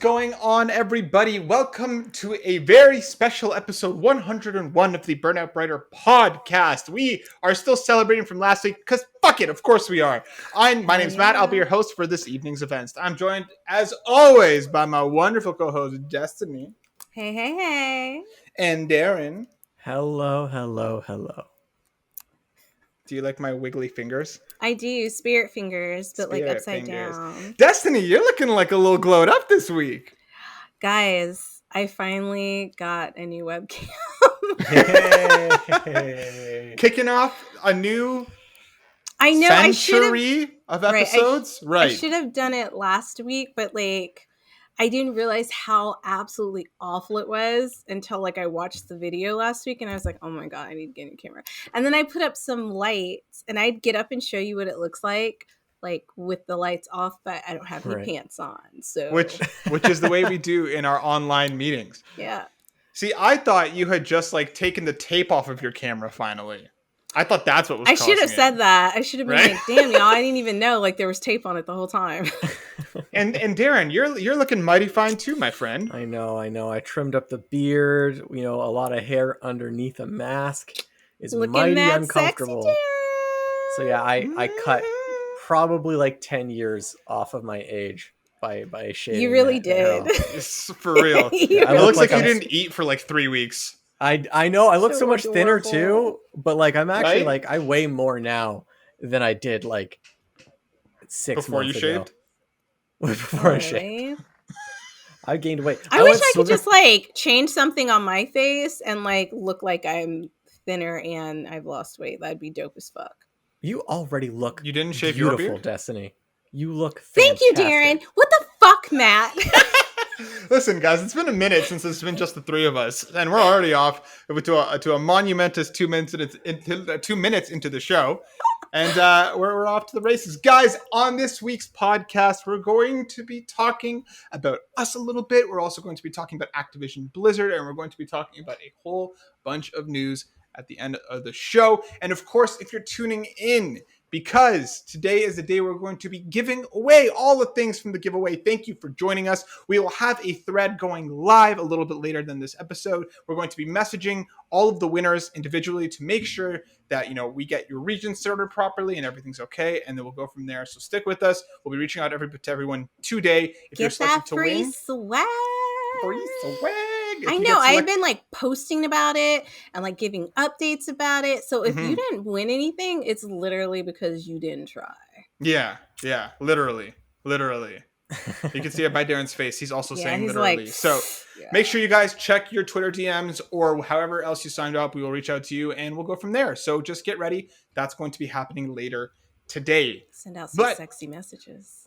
going on, everybody? Welcome to a very special episode 101 of the Burnout Brighter podcast. We are still celebrating from last week because fuck it, of course we are. My name's Matt. I'll be your host for this evening's events. I'm joined, as always, by my wonderful co-host, Destiny. Hey. And Darren. Hello. Do you like my wiggly fingers? I do. Spirit fingers, but like upside down. Destiny, you're looking like a little glowed up this week. Guys, I finally got a new webcam. Hey. Kicking off a new century of episodes. Right. I should have done it last week, but like I didn't realize how absolutely awful it was until like I watched the video last week and I was like, oh my God, I need to get a new camera. And then I put up some lights and I'd get up and show you what it looks like with the lights off, but I don't have any pants on. So which is the way we do in our online meetings. Yeah. See, I thought you had just like taken the tape off of your camera finally. I thought that's what was I should have said that. I should have been like, damn, y'all, I didn't even know like there was tape on it the whole time. And Darren, you're looking mighty fine too, my friend. I know. I trimmed up the beard, a lot of hair underneath a mask is mighty uncomfortable. Sexy, so yeah, I cut probably like 10 years off of my age by shaving. You really did. For real. It looks like you didn't eat for like 3 weeks. I know I look so much thinner too, but like I'm actually like I weigh more now than I did like 6 before months you ago. Shaved? Before I shaved. I gained weight. I wish I could just like change something on my face and like look like I'm thinner and I've lost weight. That'd be dope as fuck. You already look You didn't shave beautiful, your beard? Destiny. You look fantastic. Thank you, Darren. What the fuck, Matt? Listen, guys, it's been a minute since it's been just the three of us, and we're already off to a monumentous 2 minutes into the show, and we're off to the races. Guys, on this week's podcast, we're going to be talking about us a little bit. We're also going to be talking about Activision-Blizzard, and we're going to be talking about a whole bunch of news at the end of the show. And of course, if you're tuning in, because today is the day we're going to be giving away all the things from the giveaway. Thank you for joining us. We will have a thread going live a little bit later than this episode. We're going to be messaging all of the winners individually to make sure that, we get your region sorted properly and everything's okay. And then we'll go from there. So stick with us. We'll be reaching out to everyone today. If you're selected to win. Swag. Free swag. I know. I've been like posting about it and like giving updates about it. So if you didn't win anything, it's literally because you didn't try. Yeah. Literally. You can see it by Darren's face. He's also saying literally. So make sure you guys check your Twitter DMs or however else you signed up. We will reach out to you and we'll go from there. So just get ready. That's going to be happening later today. Send out some sexy messages.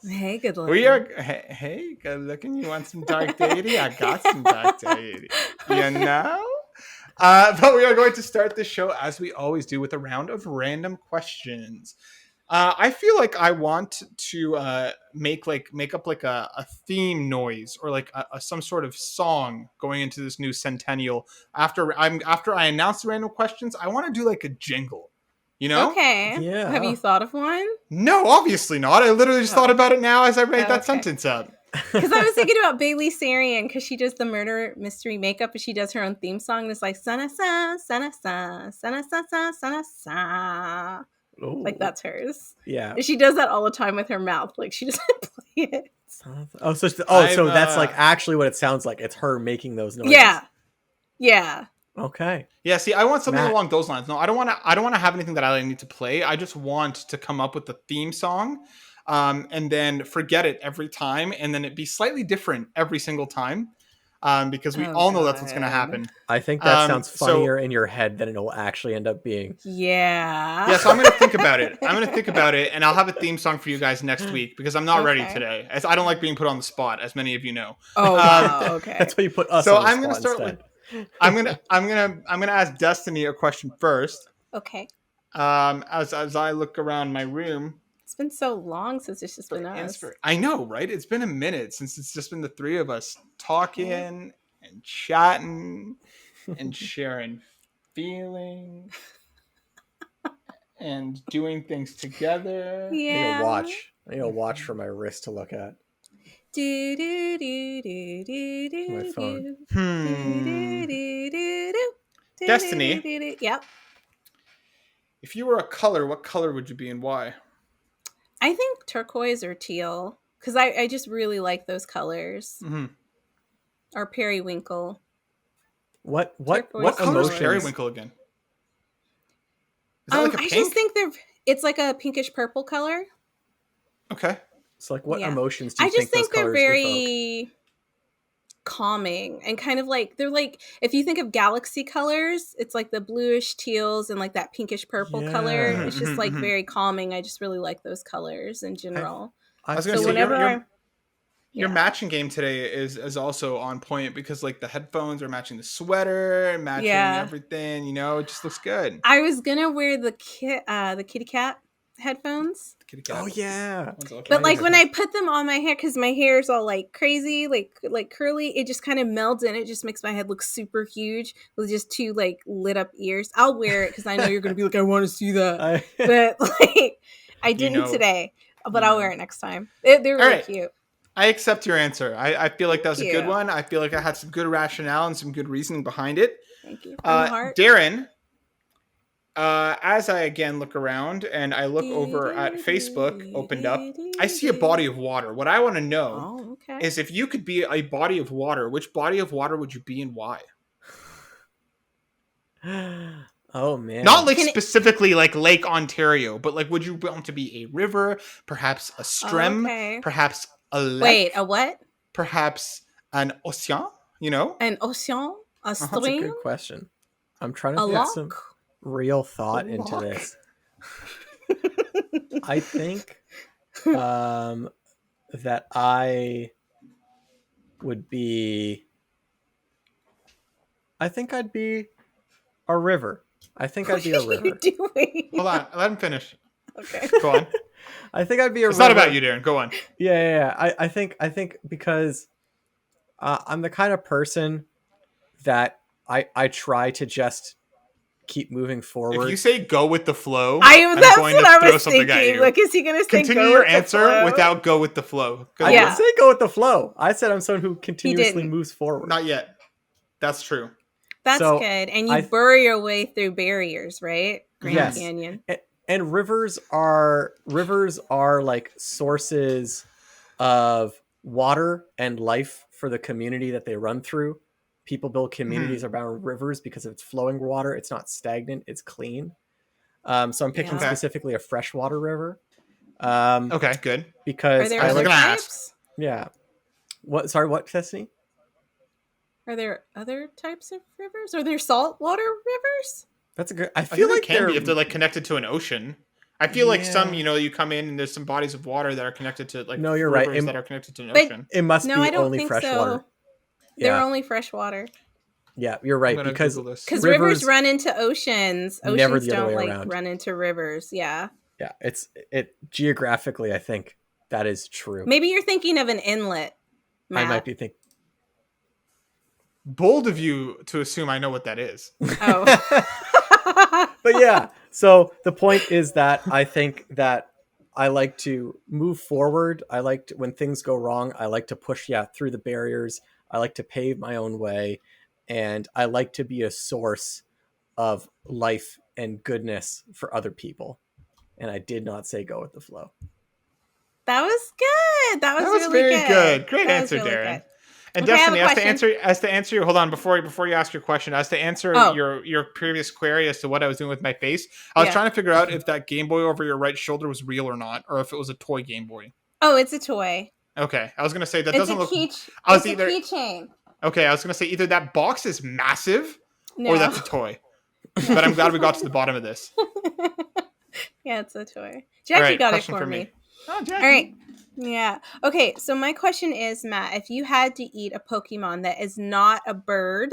Hey, good looking. Hey, good looking. You want some dark deity? I got some dark deity. You know? But we are going to start this show as we always do with a round of random questions. I feel like I want to make up like a theme noise or like some sort of song going into this new centennial. After I announce the random questions, I want to do like a jingle. Okay. Yeah. Have you thought of one? No, obviously not. I literally just thought about it now as I made that sentence up. Because I was thinking about Bailey Sarian because she does the murder mystery makeup and she does her own theme song. And it's like sa-na-sa, sa-na-sa, sa-na-sa-sa, sa-na-sa. Like that's hers. Yeah. And she does that all the time with her mouth. Like she doesn't play it. So that's like actually what it sounds like. It's her making those noises. Yeah. Okay. Yeah, see, I want something along those lines. No, I don't want to have anything that I need to play. I just want to come up with the theme song and then forget it every time and then it be slightly different every single time because we all know that's what's going to happen. I think that sounds funnier in your head than it will actually end up being. Yeah. Yeah, so I'm going to think about it. And I'll have a theme song for you guys next week because I'm not ready today. As I don't like being put on the spot, as many of you know. Oh, wow. Okay. That's why you put us on the spot. So I'm going to start with I'm gonna ask Destiny a question first. Okay. As I look around my room. It's been so long since it's just been us. I know, right? It's been a minute since it's just been the three of us talking and chatting and sharing feelings and doing things together. Yeah. I need a watch for my wrist to look at. Do, do, do, do, do, do, My phone. do. Hmm. Do, do, do, do, do, Destiny. do, do, do. Yep. If you were a color, what color would you be and why? I think turquoise or teal, because I just really like those colors. Mm-hmm. Or periwinkle. What Turquoise color is emotions? periwinkle again? Is that like a I pink? just think it's like a pinkish purple color. Okay. So like what Yeah. emotions do you I just think those they're colors evoke? very calming and kind of like they're like if you think of galaxy colors, it's like the bluish teals and like that pinkish purple color. Yeah. It's just like very calming. I just really like those colors in general. I was gonna So say whenever your matching game today is also on point because like the headphones are matching the sweater, matching everything. You know, it just looks good. I was gonna wear the kitty cat headphones. Kitty cat. Oh yeah. But like when I put them on my hair, because my hair is all like crazy, like curly, it just kind of melds in. It just makes my head look super huge with just two like lit up ears. I'll wear it because I know you're gonna be like, I want to see that. But like I didn't today, but I'll wear it next time. They're really cute. I accept your answer. I feel like that was a good one. I feel like I had some good rationale and some good reasoning behind it. Thank you. Darren, as I again look around and I look over at Facebook opened up, I see a body of water. What I want to know is if you could be a body of water, which body of water would you be and why? Oh man. Not like specifically like Lake Ontario, but like would you want to be a river, perhaps a stream, perhaps a lake? Wait, a what? Perhaps an ocean, you know? An ocean? A stream? That's a good question. I'm trying to put some real thought into this. I think that I would be I think I'd be a river. I think I'd be a river. What are you doing? Hold on, let him finish. Okay. Go on. I think I'd be a river. It's not about you, Darren. Go on. Yeah. I think because I'm the kind of person that I try to just keep moving forward. If you say go with the flow, that's what I was thinking. Like, is he going to say continue go your with answer the flow? without go with the flow? I didn't say go with the flow. I said I'm someone who continuously moves forward. Not yet. That's true. That's good. And you bury your way through barriers, right? Grand Canyon. And rivers are like sources of water and life for the community that they run through. People build communities around rivers because of its flowing water. It's not stagnant. It's clean. So I'm picking specifically a freshwater river. Okay, good. Because are there other types? Yeah. What? Sorry, what, Destiny? Are there other types of rivers? Are there saltwater rivers? That's a good. I feel like there can be if they're like connected to an ocean. I feel like some, you come in and there's some bodies of water that are connected to like you're rivers right. that are connected to an ocean. It must be only freshwater. So. They're only freshwater. Yeah, you're right because rivers run into oceans. Oceans don't around. Run into rivers. Yeah. Yeah, it geographically, I think that is true. Maybe you're thinking of an inlet, Matt. I might be thinking. Bold of you to assume I know what that is. Oh. But yeah, so the point is that I think that I like to move forward. I like to, when things go wrong, I like to push through the barriers. I like to pave my own way, and I like to be a source of life and goodness for other people. And I did not say go with the flow. That was good. That was really very good. Great answer, really Darren. Good. And Destiny, as to answer your hold on before you ask your question, as to answer your previous query as to what I was doing with my face, I was trying to figure out if that Game Boy over your right shoulder was real or not, or if it was a toy Game Boy. Oh, it's a toy. Okay, I was gonna say that it's doesn't look. It's a keychain. Okay, I was gonna say either that box is massive or that's a toy. But I'm glad we got to the bottom of this. Yeah, it's a toy. Jackie got it for me. Oh, Jackie. All right. Yeah. Okay, so my question is, Matt, if you had to eat a Pokemon that is not a bird,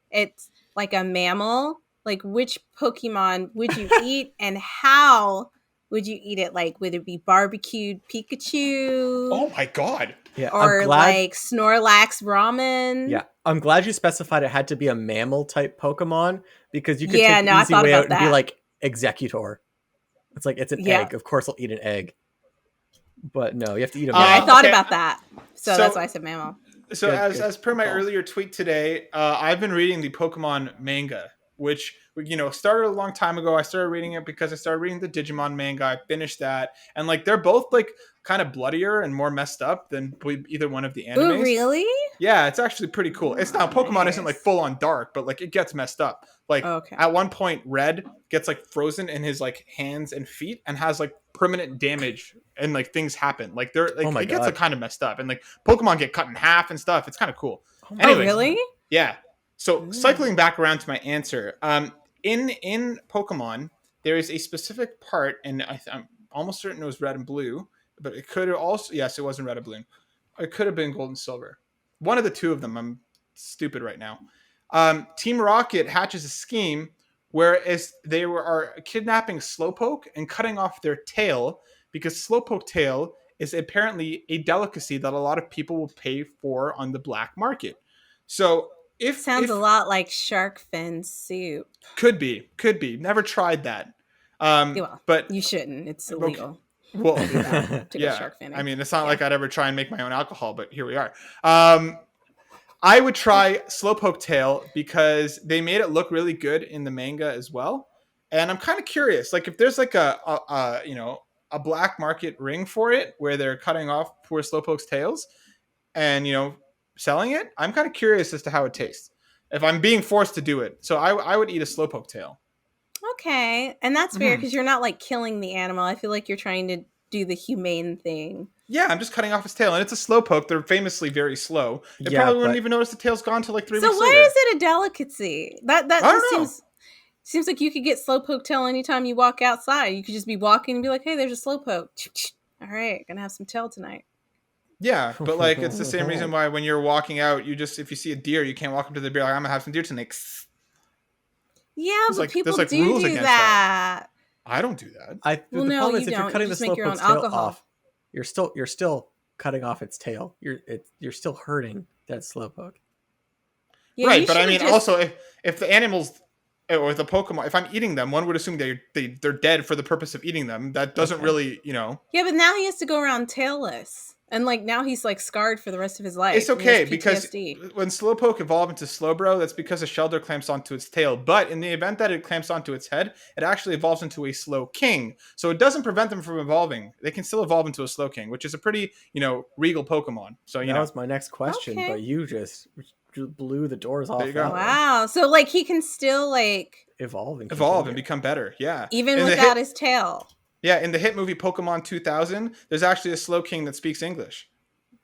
it's like a mammal, like which Pokemon would you eat and how would you eat it? Like, would it be barbecued Pikachu? Oh my god. Yeah. Or like Snorlax ramen? Yeah. I'm glad you specified it had to be a mammal type Pokemon because you could take the I easy thought way about out that. and be like Executor. It's like, it's an egg. Of course I'll eat an egg. but no, you have to eat a Yeah, I mammal. thought Okay. about that. So that's why I said mammal. So Good, as per my call. earlier tweet today, I've been reading the Pokemon manga, which started a long time ago. I started reading it because I started reading the Digimon manga. I finished that, and like they're both like kind of bloodier and more messed up than either one of the animes. Ooh, really? Yeah, it's actually pretty cool. It's not Pokemon isn't like Nice. full on dark, but like it gets messed up. Like Okay. at one point, Red gets like frozen in his like hands and feet and has like permanent damage and like things happen. Like they're like Oh my it gets like God. kind of messed up and like Pokemon get cut in half and stuff. It's kind of cool. Oh my Oh, Anyways, really? yeah. So cycling back around to my answer, in Pokemon there is a specific part, and I'm almost certain it was Red and Blue, but it could have also it wasn't Red and Blue. It could have been Gold and Silver. One of the two of them. I'm stupid right now. Team Rocket hatches a scheme whereas they are kidnapping Slowpoke and cutting off their tail because Slowpoke tail is apparently a delicacy that a lot of people will pay for on the black market. So Sounds a lot like shark fin soup. Could be. Never tried that. Well, but you shouldn't. It's illegal. Well, To go yeah. shark finning. I mean, it's not like I'd ever try and make my own alcohol, but here we are. I would try Slowpoke tail because they made it look really good in the manga as well. And I'm kind of curious, like if there's like a black market ring for it where they're cutting off poor Slowpoke's tails and selling it. I'm kind of curious as to how it tastes if I'm being forced to do it. So I would eat a Slowpoke tail. Okay, and that's fair because you're not like killing the animal. I feel like you're trying to do the humane thing. Yeah, I'm just cutting off his tail, and it's a Slowpoke. They're famously very slow. They probably wouldn't even notice the tail's gone till like 3 weeks later. So why is it a delicacy? That I just don't know. seems like you could get Slowpoke tail anytime you walk outside. You could just be walking and be like, "Hey, there's a Slowpoke. All right, gonna have some tail tonight." Yeah, but like it's the same reason why when you're walking out, if you see a deer, you can't walk up to the deer like I'm gonna have some deer tonight. Yeah, There's but like- people there's like do rules do against that. I don't do that. Well, The no, problem is you if you're don't. cutting You the just make your own Slowpoke's tail alcohol. off, you're still cutting off its tail. You're still hurting that Slowpoke. Yeah, Right, you but I should've mean, just- also if the animals or the Pokemon, if I'm eating them, one would assume they're dead for the purpose of eating them. That doesn't really, Yeah, but now he has to go around tailless, and like now he's like scarred for the rest of his life. It's and he has okay because PTSD. when Slowpoke evolved into Slowbro, that's because a Shelter clamps onto its tail. But in the event that it clamps onto its head, it actually evolves into a Slowking. So it doesn't prevent them from evolving. They can still evolve into a Slowking, which is a pretty, regal Pokemon. So That was my next question, Okay. but you just blew the doors off. There you go. that one. Wow, so like he can still like Evolve and and become better. Yeah. even In the without hit- his tail. Yeah, in the hit movie Pokemon 2000, there's actually a Slowking that speaks English.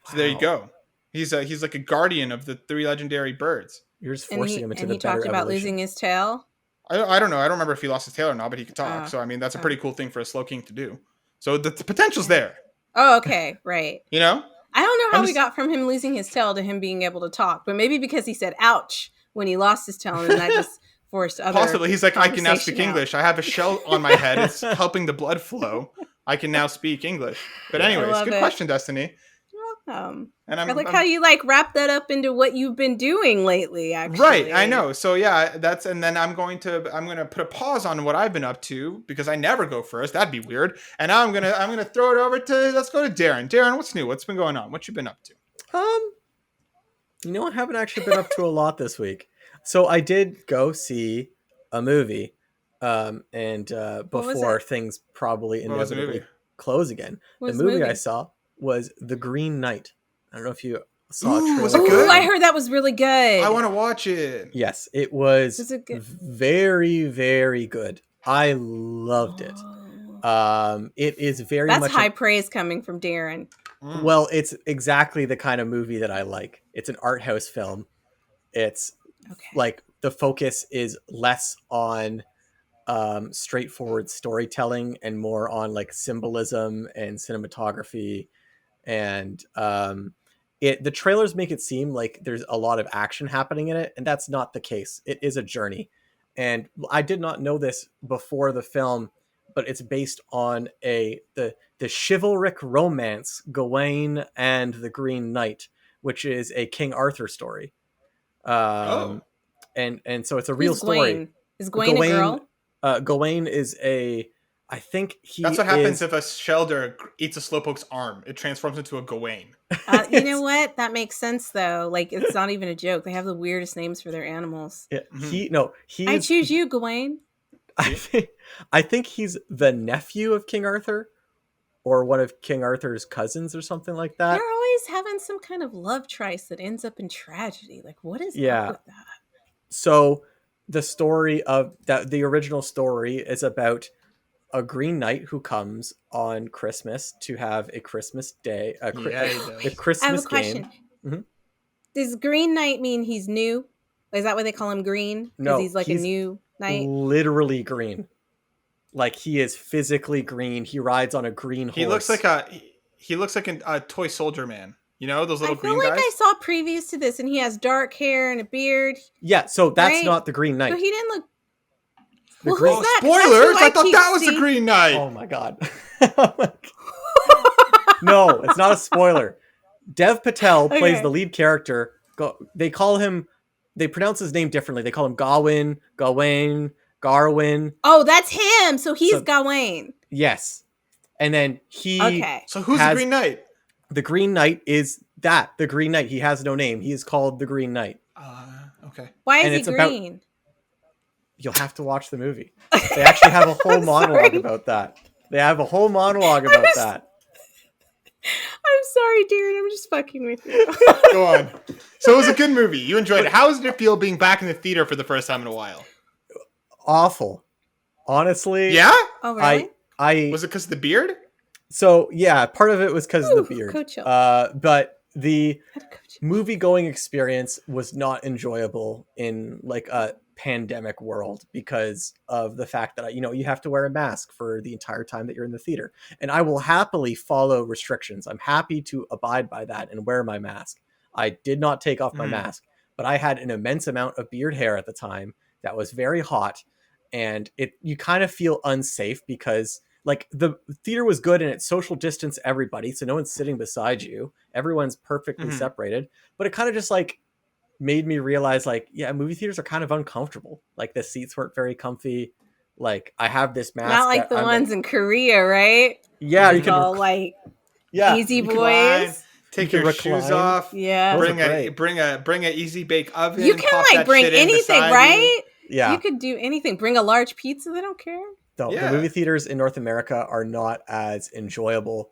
So there you Wow. go. He's like a guardian of the 3 legendary birds. You're just And forcing he, him into and the he better talked about evolution. losing his tail. I don't know. I don't remember if he lost his tail or not, but he could talk. Oh. So I mean, that's a pretty cool thing for a Slowking to do. So the potential's there. Oh, okay, right. You know? I don't know how I'm we just- got from him losing his tail to him being able to talk, but maybe because he said "ouch" when he lost his tail, and that just forced other. Possibly. He's like, I can now speak conversation out. English. I have a shell on my head. It's helping the blood flow. I can now speak English. But anyways, love good it. question, Destiny. Welcome. And I like how you like wrap that up into what you've been doing lately. Actually, right. I know. So yeah, and then I'm going to put a pause on what I've been up to because I never go first. That'd be weird. And now I'm gonna throw it over to let's go to Darren. Darren, what's new? What's been going on? What you been up to? I haven't actually been up to a lot this week. So I did go see a movie, and was before it? things probably What was the inevitably movie? close again. What The was the movie I movie? saw was The Green Knight. I don't know if you saw a Ooh, trailer. was it Ooh, good? I heard that was really good. I want to watch it. Yes, it was Was it good? very, very good. I loved it. It is very That's much high praise coming from Darren. well, it's exactly the kind of movie that I like. It's an art house film. It's Okay. like the focus is less on straightforward storytelling and more on like symbolism and cinematography. And the trailers make it seem like there's a lot of action happening in it, and that's not the case. It is a journey. And I did not know this before the film, but it's based on the chivalric romance Gawain and the Green Knight, which is a King Arthur story. And so it's a real Who's story. Gwaine? Is Gwaine a girl? Gawain is a I think he. That's what happens if a Shelder eats a Slowpoke's arm. It transforms into a Gawain. You know what? That makes sense though. Like it's not even a joke. They have the weirdest names for their animals. Yeah, Mhm. he. I is- choose you, Gawain. I think he's the nephew of King Arthur, or one of King Arthur's cousins, or something like that. They're always having some kind of love trice that ends up in tragedy. Like, what is Yeah. up with that? So the story of that, the original story is about a Green Knight who comes on Christmas to have a Christmas day, Yeah, he does. the I Christmas have a question. game. Mhm. Does Green Knight mean he's new? Is that why they call him green? Because No, he's like a he's new knight? Literally green. Like he is physically green. He rides on a green horse. He looks like a toy soldier man. You know those I little feel green like guys. I saw previous to this, and he has dark hair and a beard. Yeah, so that's Right? not the Green Knight. But he didn't look. The Well, Green- who's that? Spoilers! That's who I thought keep that was the seeing. Green Knight. Oh my god. No, it's not a spoiler. Dev Patel plays Okay. the lead character. They call him, they pronounce his name differently. They call him Gawain, Garwin. Oh, that's him. So he's So- Gawain. Yes. And then he, Okay. So who's the has- Green Knight? the Green Knight is that, the Green Knight. He has no name. He is called the Green Knight. Okay. Why And is it's he about- green? You'll have to watch the movie. They actually have a whole I'm monologue sorry. about that. They have a whole monologue about just- that. I'm sorry, Darren. I'm just fucking with you. Go on. So it was a good movie. You enjoyed it. How did it feel being back in the theater for the first time in a while? Awful. Honestly. Yeah? Oh, really? I Was it because of the beard? So yeah, part of it was because of Ooh, the beard. Coach Hill. But the Had a coach. movie going experience was not enjoyable in like a pandemic world because of the fact that you have to wear a mask for the entire time that you're in the theater. And I will happily follow restrictions. I'm happy to abide by that and wear my mask. I did not take off my mask, but I had an immense amount of beard hair at the time that was very hot, and you kind of feel unsafe because like the theater was good and it social distance everybody, so no one's sitting beside you, everyone's perfectly separated, but it kind of just like made me realize like, yeah, movie theaters are kind of uncomfortable. Like the seats weren't very comfy. Like I have this mask, Not like that the I'm ones in Korea, right? yeah, you It's can all like yeah, easy you can boys. Take You your can shoes recline. off. Yeah. Those Bring are a great. bring a easy bake oven. You can pop like that bring shit in anything, beside you. right? yeah. You could do anything. Bring a large pizza. They don't care. The Yeah. movie theaters in North America are not as enjoyable.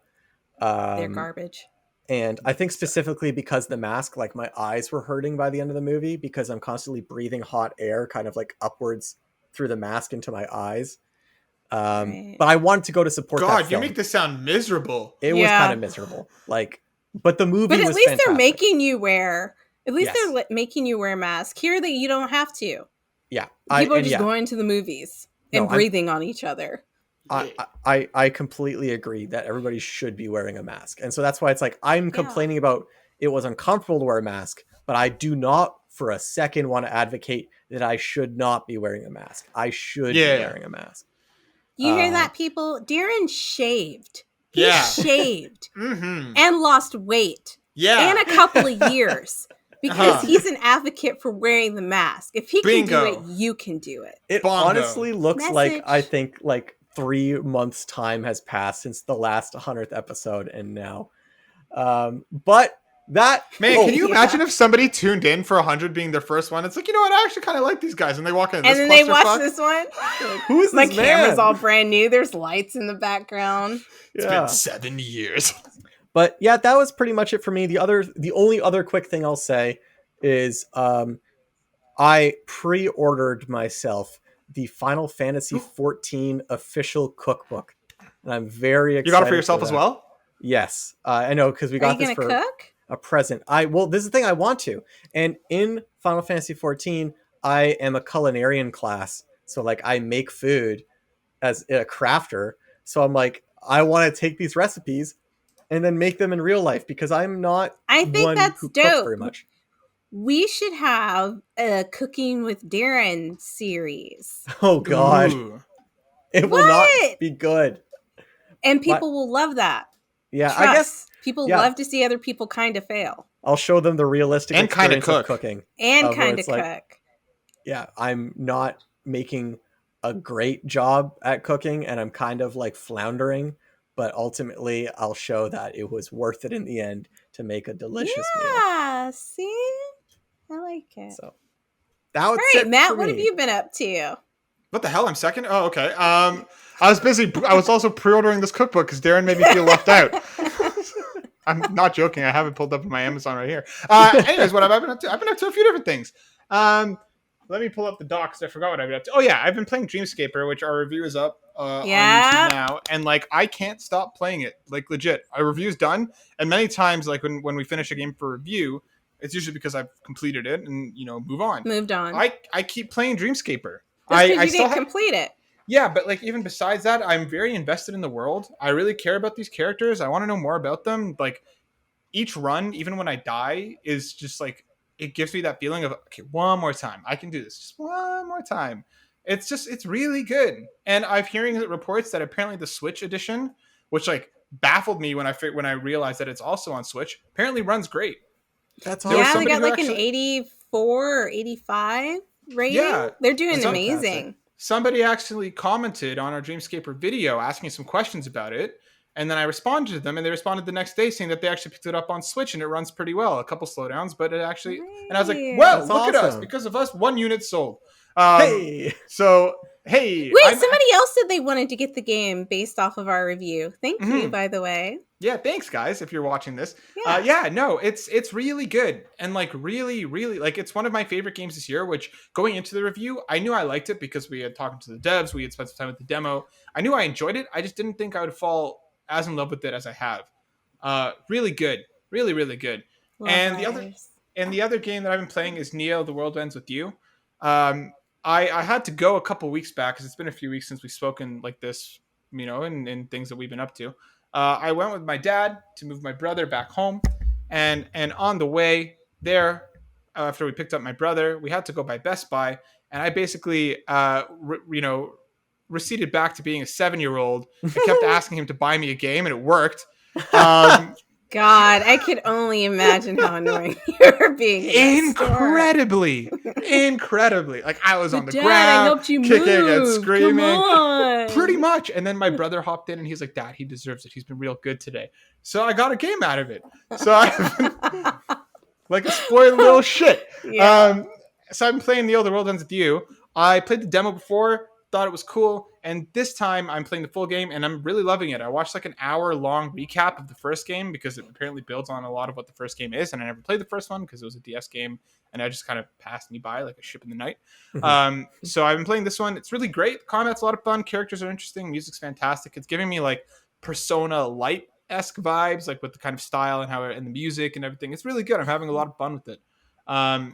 They're garbage. And I think specifically because the mask, like my eyes were hurting by the end of the movie because I'm constantly breathing hot air kind of like upwards through the mask into my eyes. Right. But I wanted to go to support that God, you film. make this sound miserable. It was Yeah. kind of miserable. Like, but the movie But at was least fantastic. they're making you wear. At least Yes. they're making you wear a mask. Here, that you don't have to. Yeah. People are and just yeah, going to the movies No, and I'm- breathing on each other. I completely agree that everybody should be wearing a mask. And so that's why it's like, I'm complaining about it was uncomfortable to wear a mask, but I do not for a second want to advocate that I should not be wearing a mask. I should be wearing a mask. You hear that, people? Darren shaved. He Yeah. shaved Mm-hmm. and lost weight Yeah. in a couple of years because Uh-huh. he's an advocate for wearing the mask. If he can do Bingo. it, you can do it. It Bongo. honestly looks like, Message. I think like 3 months time has passed since the last 100th episode and now. But that Man, can you yeah. imagine if somebody tuned in for 100 being their first one? It's like, you know what? I actually kind of like these guys. And they walk in And then they watch this one. who is My this camera's man? all brand new. There's lights in the background. It's Yeah. been 7 years. But yeah, that was pretty much it for me. The only other quick thing I'll say is I pre-ordered myself the Final Fantasy 14 official cookbook, and I'm very excited. You got it for yourself as that. well? Yes, I know because we Are got you this gonna for cook? a present. This is the thing I want to. And in Final Fantasy 14, I am a culinarian class, so like I make food as a crafter. So I'm like, I want to take these recipes and then make them in real life because I'm not I think one that's who cooks dope. very much. We should have a Cooking with Darren series. Oh God, Ooh. it will not What? be good. And people will love that. Yeah, Trust. I guess People yeah. love to see other people kind of fail I'll show them the realistic And kinda experience of cook. cooking. and Where kind of it's cook. like- Yeah, I'm not making a great job at cooking and I'm kind of like floundering, but ultimately I'll show that it was worth it in the end to make a delicious meal. Yeah, see? I like it. So All that's right, it Matt, for what have me. you been up to? What the hell? I'm second? Oh, okay. I was busy. I was also pre-ordering this cookbook because Darren made me feel left out. I'm not joking. I have it pulled up on my Amazon right here. Anyways, what have I been up to? I've been up to a few different things. Let me pull up the docs. I forgot what I've been up to. Oh yeah, I've been playing Dreamscaper, which our review is up on YouTube now, and like I can't stop playing it. Like legit, our review's done, and many times, like when we finish a game for review, it's usually because I've completed it and move on. Moved on. I keep playing Dreamscaper. That's because you didn't complete it. Yeah, but like even besides that, I'm very invested in the world. I really care about these characters. I want to know more about them. Like each run, even when I die, is just like it gives me that feeling of okay, one more time. I can do this. Just one more time. It's really good. And I've hearing reports that apparently the Switch edition, which like baffled me when I realized that it's also on Switch, apparently runs great. That's There was Yeah, they somebody got who like an actually- 84 or 85 rating. Yeah, They're doing that's amazing. Somebody actually commented on our Dreamscaper video asking some questions about it, and then I responded to them, and they responded the next day saying that they actually picked it up on Switch and it runs pretty well. A couple slowdowns, but it actually. And I was like, "Well, That's look at us! awesome. Because of us, 1 unit sold." Hey, So hey, Wait, somebody else said they wanted to get the game based off of our review. Thank you, by the way. Yeah, thanks guys if you're watching this. Yeah. No, it's really good and like really like it's one of my favorite games this year, which going into the review, I knew I liked it because we had talked to the devs, we had spent some time with the demo. I knew I enjoyed it. I just didn't think I would fall as in love with it as I have. Really good. Really good. And the other game that I've been playing is Neo: The World Ends With You. I had to go a couple weeks back because it's been a few weeks since we've spoken like this, and things that we've been up to. I went with my dad to move my brother back home, and on the way there, after we picked up my brother, we had to go by Best Buy, and I basically, receded back to being a 7-year-old. I kept asking him to buy me a game, and it worked. God, I could only imagine how annoying you're being. Incredibly. Like I was on the Dad, ground, I helped you kicking move. and screaming. Come on. Pretty much. And then my brother hopped in and he's like, "Dad, he deserves it. He's been real good today." So I got a game out of it. So I've been like a spoiled little shit. Yeah. So I'm playing The Other World Ends With You. I played the demo before, thought it was cool, and this time I'm playing the full game and I'm really loving it. I watched like an hour-long recap of the first game because it apparently builds on a lot of what the first game is, and I never played the first one because it was a DS game and I just kind of passed me by like a ship in the night. So I've been playing this one. It's really great. The combat's a lot of fun. Characters are interesting. Music's fantastic. It's giving me like Persona Light-esque vibes, like with the kind of style and and the music and everything. It's really good. I'm having a lot of fun with it. That's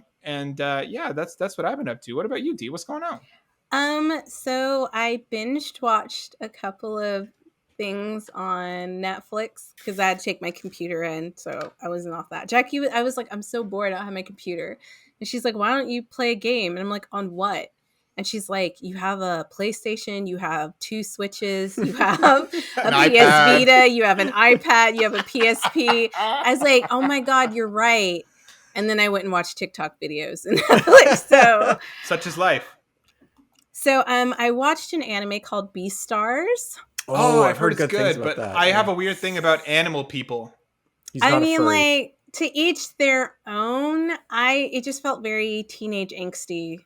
what I've been up to. What about you, Dee? What's going on? So I binged watched a couple of things on Netflix because I had to take my computer in, so I wasn't off that. Jackie, I was like, I'm so bored, I don't have my computer. And she's like, why don't you play a game? And I'm like, on what? And she's like, you have a PlayStation, you have 2 Switches, you have a PS Vita, you have an iPad, you have a PSP. I was like, oh my God, you're right. And then I went and watched TikTok videos and Netflix. So such is life. So I watched an anime called Beastars. Oh, I've heard it's good things good, about but that. I have a weird thing about animal people. I mean, like, to each their own. It just felt very teenage angsty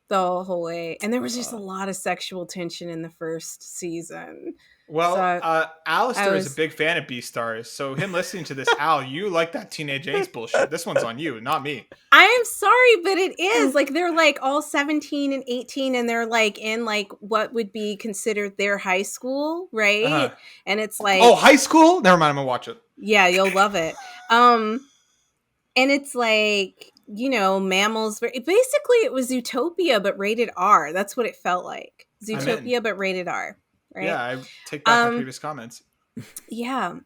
the whole way. And there was just a lot of sexual tension in the first season. Well, So Alistair is a big fan of Beastars, so him listening to this, Al, you like that teenage angst bullshit. This one's on you, not me. I am sorry, but it is. Like, they're like all 17 and 18, and they're like in like what would be considered their high school, right? Uh-huh. And it's like, oh, high school? Never mind, I'm gonna watch it. Yeah, you'll love it. And it's like, mammals. Basically, it was Zootopia, but rated R. That's what it felt like. Zootopia, but rated R. Right? Yeah, I take back my previous comments. Yeah.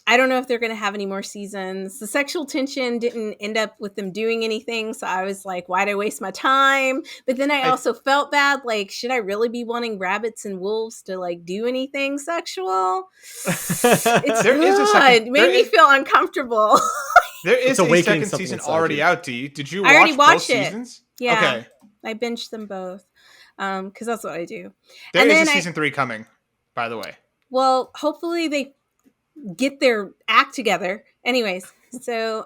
I don't know if they're going to have any more seasons. The sexual tension didn't end up with them doing anything. So I was like, why'd I waste my time? But then I also felt bad. Like, should I really be wanting rabbits and wolves to like do anything sexual? It's good. It made me feel uncomfortable. There is a second season already out, D. Did you watch I already watched both it. seasons? Yeah. Okay. I binged them both because that's what I do. There And is then a season 3 coming, by the way. well, hopefully they get their act together. Anyways, so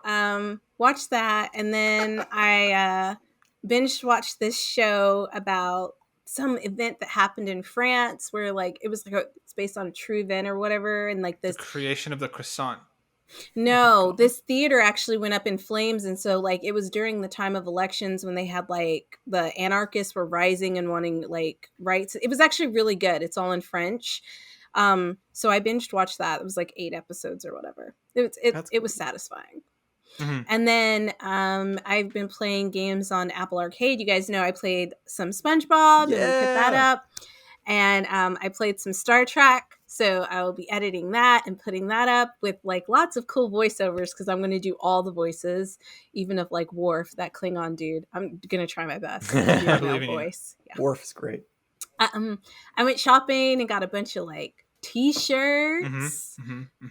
watch that, and then I binge watched this show about some event that happened in France where like it was like it's based on a true event or whatever, and like The this creation of the croissant. no, this theater actually went up in flames, and so like it was during the time of elections when they had like the anarchists were rising and wanting like rights. It was actually really good. It's all in French. So I binged watched that. It was like 8 episodes or whatever. It was satisfying. Mm-hmm. And then I've been playing games on Apple Arcade. You guys know I played some SpongeBob and put that up. And I played some Star Trek. So I will be editing that and putting that up with like lots of cool voiceovers because I'm going to do all the voices, even of like Worf, that Klingon dude. I'm going to try my best. I believe in you. Voice. Yeah. Worf is great. I went shopping and got a bunch of like t-shirts,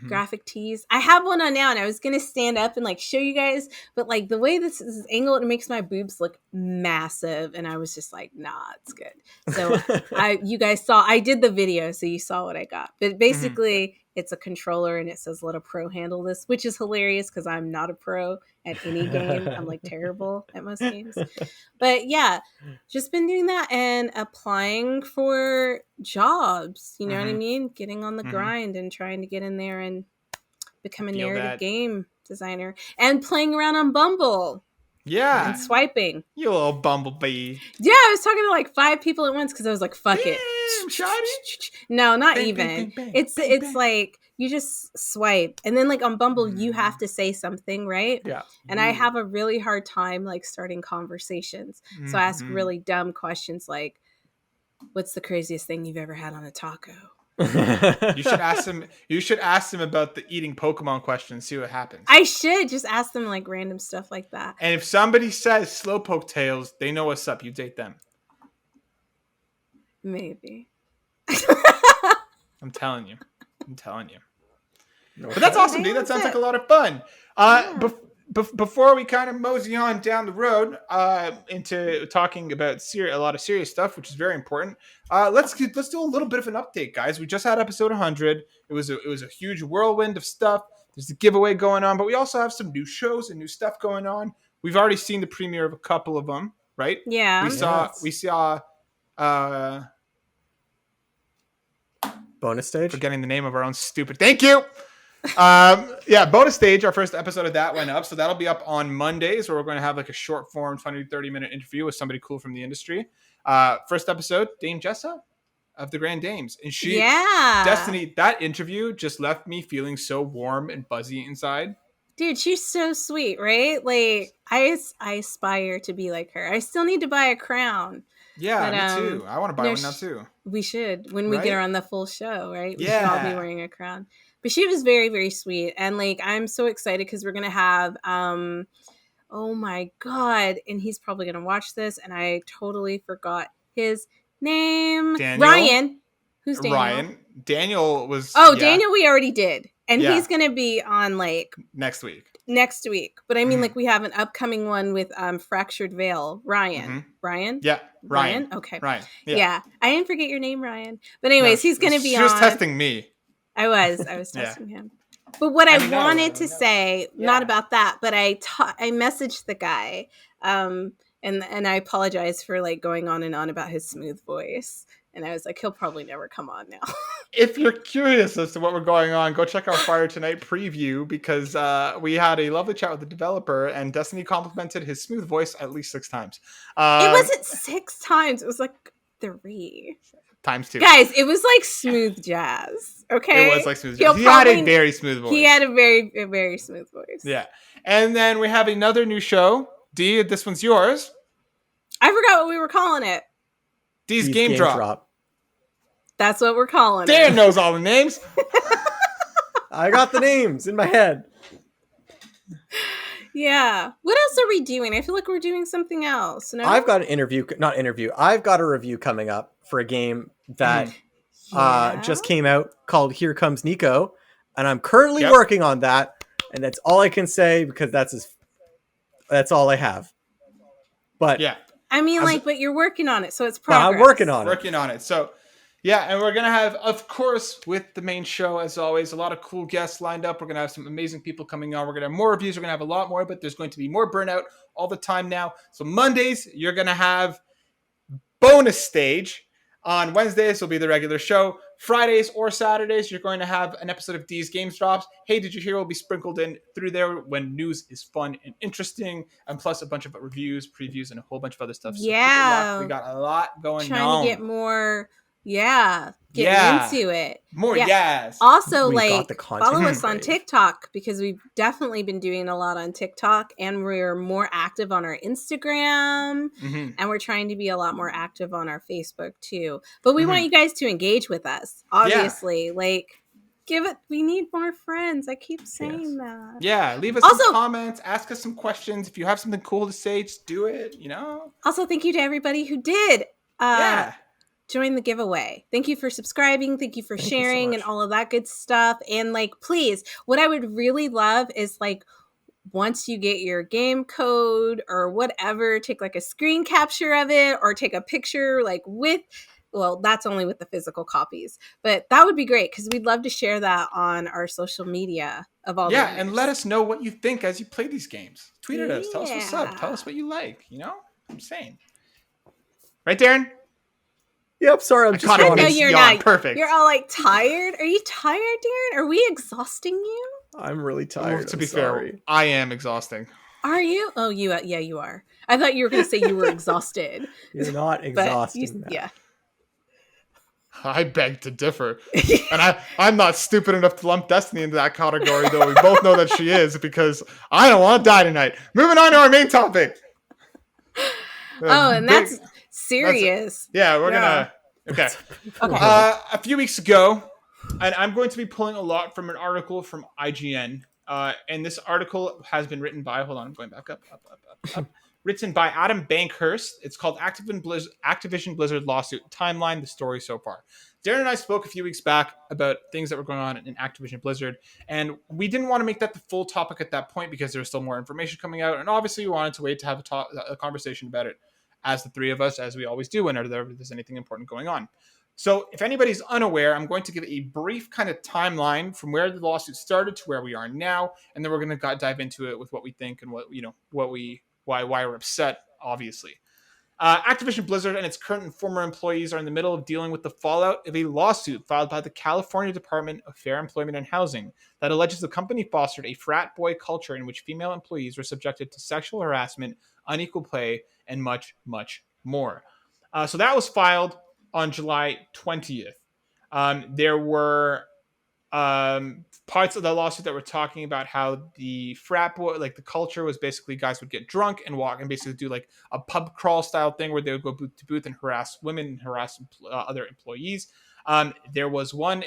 graphic tees. I have one on now and I was gonna stand up and like show you guys, but like the way this is angled, it makes my boobs look massive, and I was just like, nah, it's good. So you guys saw I did the video, so you saw what I got. But basically it's a controller and it says let a pro handle this, which is hilarious because I'm not a pro at any game. I'm like terrible at most games. But yeah, just been doing that and applying for jobs, you know what I mean? Getting on the grind and trying to get in there and become a narrative game designer and playing around on Bumble. Yeah. And swiping. You little bumblebee. Yeah, I was talking to like 5 people at once because I was like, fuck it. Shawty? No, not bang, even. bang, bang, it's bang, it's bang. like you just swipe. And then like on Bumble, you have to say something, right? Yeah. And I have a really hard time like starting conversations. So I ask really dumb questions like, what's the craziest thing you've ever had on a taco? You should ask him. You should ask him about the eating Pokemon question and see what happens. I should just ask them like random stuff like that. And if somebody says Slowpoke tails, they know what's up. You date them. Maybe. I'm telling you. Okay. No, But that's awesome, dude. That sounds like a lot of fun. Before we kind of mosey on down the road into talking about a lot of serious stuff, which is very important, let's do a little bit of an update, guys. We just had episode 100. It was a huge whirlwind of stuff. There's a giveaway going on, but we also have some new shows and new stuff going on. We've already seen the premiere of a couple of them, right? Yeah. We saw bonus stage. forgetting the name of our own stupid. Thank you. Bonus stage. Our first episode of that went up, so that'll be up on Mondays, where we're going to have like a short form 20-30 minute interview with somebody cool from the industry. First episode, Dame Jessa of the Grand Dames, and Destiny. That interview just left me feeling so warm and buzzy inside. Dude, she's so sweet, right? Like I aspire to be like her. I still need to buy a crown. Yeah, me too. I want to buy one now too. We should when we get her on the full show, right? We should Yeah. all be wearing a crown. But she was very, very sweet, and like I'm so excited because we're gonna have oh my god, and he's probably gonna watch this, and I totally forgot his name. Daniel? Ryan. Who's Daniel? Ryan. Daniel was. Daniel we already did. And Yeah. he's gonna be on like next week. But I mean like we have an upcoming one with Fractured Veil. Ryan. Ryan? Yeah, Ryan. Okay. Ryan. Yeah. I didn't forget your name, Ryan. But anyways, he's gonna be She on. was testing me. I was testing him. But what I wanted to say, not about that, but I messaged the guy, and I apologize for like going on and on about his smooth voice. And I was like, he'll probably never come on now. If you're curious as to what we're going on, go check our Fire Tonight preview, because we had a lovely chat with the developer, and Destiny complimented his smooth voice at least 6 times. It wasn't 6 times. It was like 3 times 2. Guys, it was like smooth jazz. Okay, It was like smooth jazz. He had a very smooth voice. He had a very smooth voice. Yeah. And then we have another new show. D, this one's yours. I forgot what we were calling it. D's Game Drop. That's what we're calling it. Dan knows all the names. I got the names in my head. Yeah. What else are we doing? I feel like we're doing something else. No? I've got an I've got a review coming up for a game that just came out called Here Comes Nico, and I'm currently working on that, and that's all I can say because that's all I have. But I mean, As- like, but you're working on it, so it's Well, progress. I'm working on it. Working on it. So, yeah, and we're going to have, of course, with the main show, as always, a lot of cool guests lined up. We're going to have some amazing people coming on. We're going to have more reviews. We're going to have a lot more, but there's going to be more burnout all the time now. So, Mondays, you're going to have bonus stage. On Wednesdays will be the regular show. Fridays or Saturdays, you're going to have an episode of D's Games Drops. Hey, did you hear? Will be sprinkled in through there when news is fun and interesting, and plus a bunch of reviews, previews, and a whole bunch of other stuff. So Yeah. we got a lot going on. Trying to get more, getting Yeah. into it. More Yeah. yes. Also, We've got like, the content follow we us on crave. TikTok, because we've definitely been doing a lot on TikTok, and we're more active on our Instagram, Mhm. and we're trying to be a lot more active on our Facebook too. But we Mhm. want you guys to engage with us, obviously. Like, we need more friends. I keep saying that. Yeah, leave us Also- some comments, ask us some questions. If you have something cool to say, just do it, Also, thank you to everybody who did Yeah. join the giveaway. Thank you for subscribing. Thank you for Thank you so sharing and much. all of that good stuff. And like, please, what I would really love is like, once you get your game code or whatever, take like a screen capture of it or take a picture like that's only with the physical copies, but that would be great because we'd love to share that on our social media of all the Yeah, and winners. let us know what you think as you play these games. Tweet at us. Tell us what's up. Yeah. Tell us what you like. I'm saying. Right, Darren? Yep, sorry, I'm I just caught it. No, yawning. It's you're yawn. not. Perfect. You're all like tired. Are you tired, Darren? Are we exhausting you? I'm really tired. To I'm be sorry. fair, I am exhausting. Are you? Oh, you are. I thought you were going to say you were exhausted. You're not But exhausting that. yeah. I beg to differ. And I'm not stupid enough to lump Destiny into that category, though we both know that she is, because I don't want to die tonight. Moving on to our main topic. Oh, and that's serious. Yeah, we're gonna. Okay. Okay. A few weeks ago, and I'm going to be pulling a lot from an article from IGN. And this article has been written by, hold on, I'm going back up. Written by Adam Bankhurst. It's called Activision Blizzard Lawsuit Timeline, the story so far. Darren and I spoke a few weeks back about things that were going on in Activision Blizzard, and we didn't want to make that the full topic at that point because there was still more information coming out, and obviously we wanted to wait to have a conversation about it as the three of us, as we always do whenever there's anything important going on. So if anybody's unaware, I'm going to give a brief kind of timeline from where the lawsuit started to where we are now, and then we're going to dive into it with what we think and why we're upset, obviously. Activision Blizzard and its current and former employees are in the middle of dealing with the fallout of a lawsuit filed by the California Department of Fair Employment and Housing that alleges the company fostered a frat boy culture in which female employees were subjected to sexual harassment, unequal pay, and much, much more. So that was filed on July 20th. There were parts of the lawsuit that were talking about how the frat boy, like the culture was basically guys would get drunk and walk and basically do like a pub crawl style thing where they would go booth to booth and harass women and harass other employees. There was one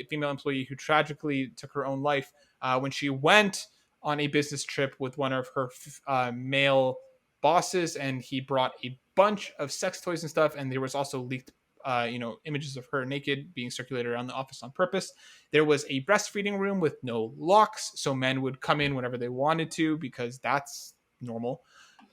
female employee who tragically took her own life when she went on a business trip with one of her male bosses, and he brought a bunch of sex toys and stuff, and there was also leaked images of her naked being circulated around the office on purpose. There was a breastfeeding room with no locks, so men would come in whenever they wanted to because that's normal.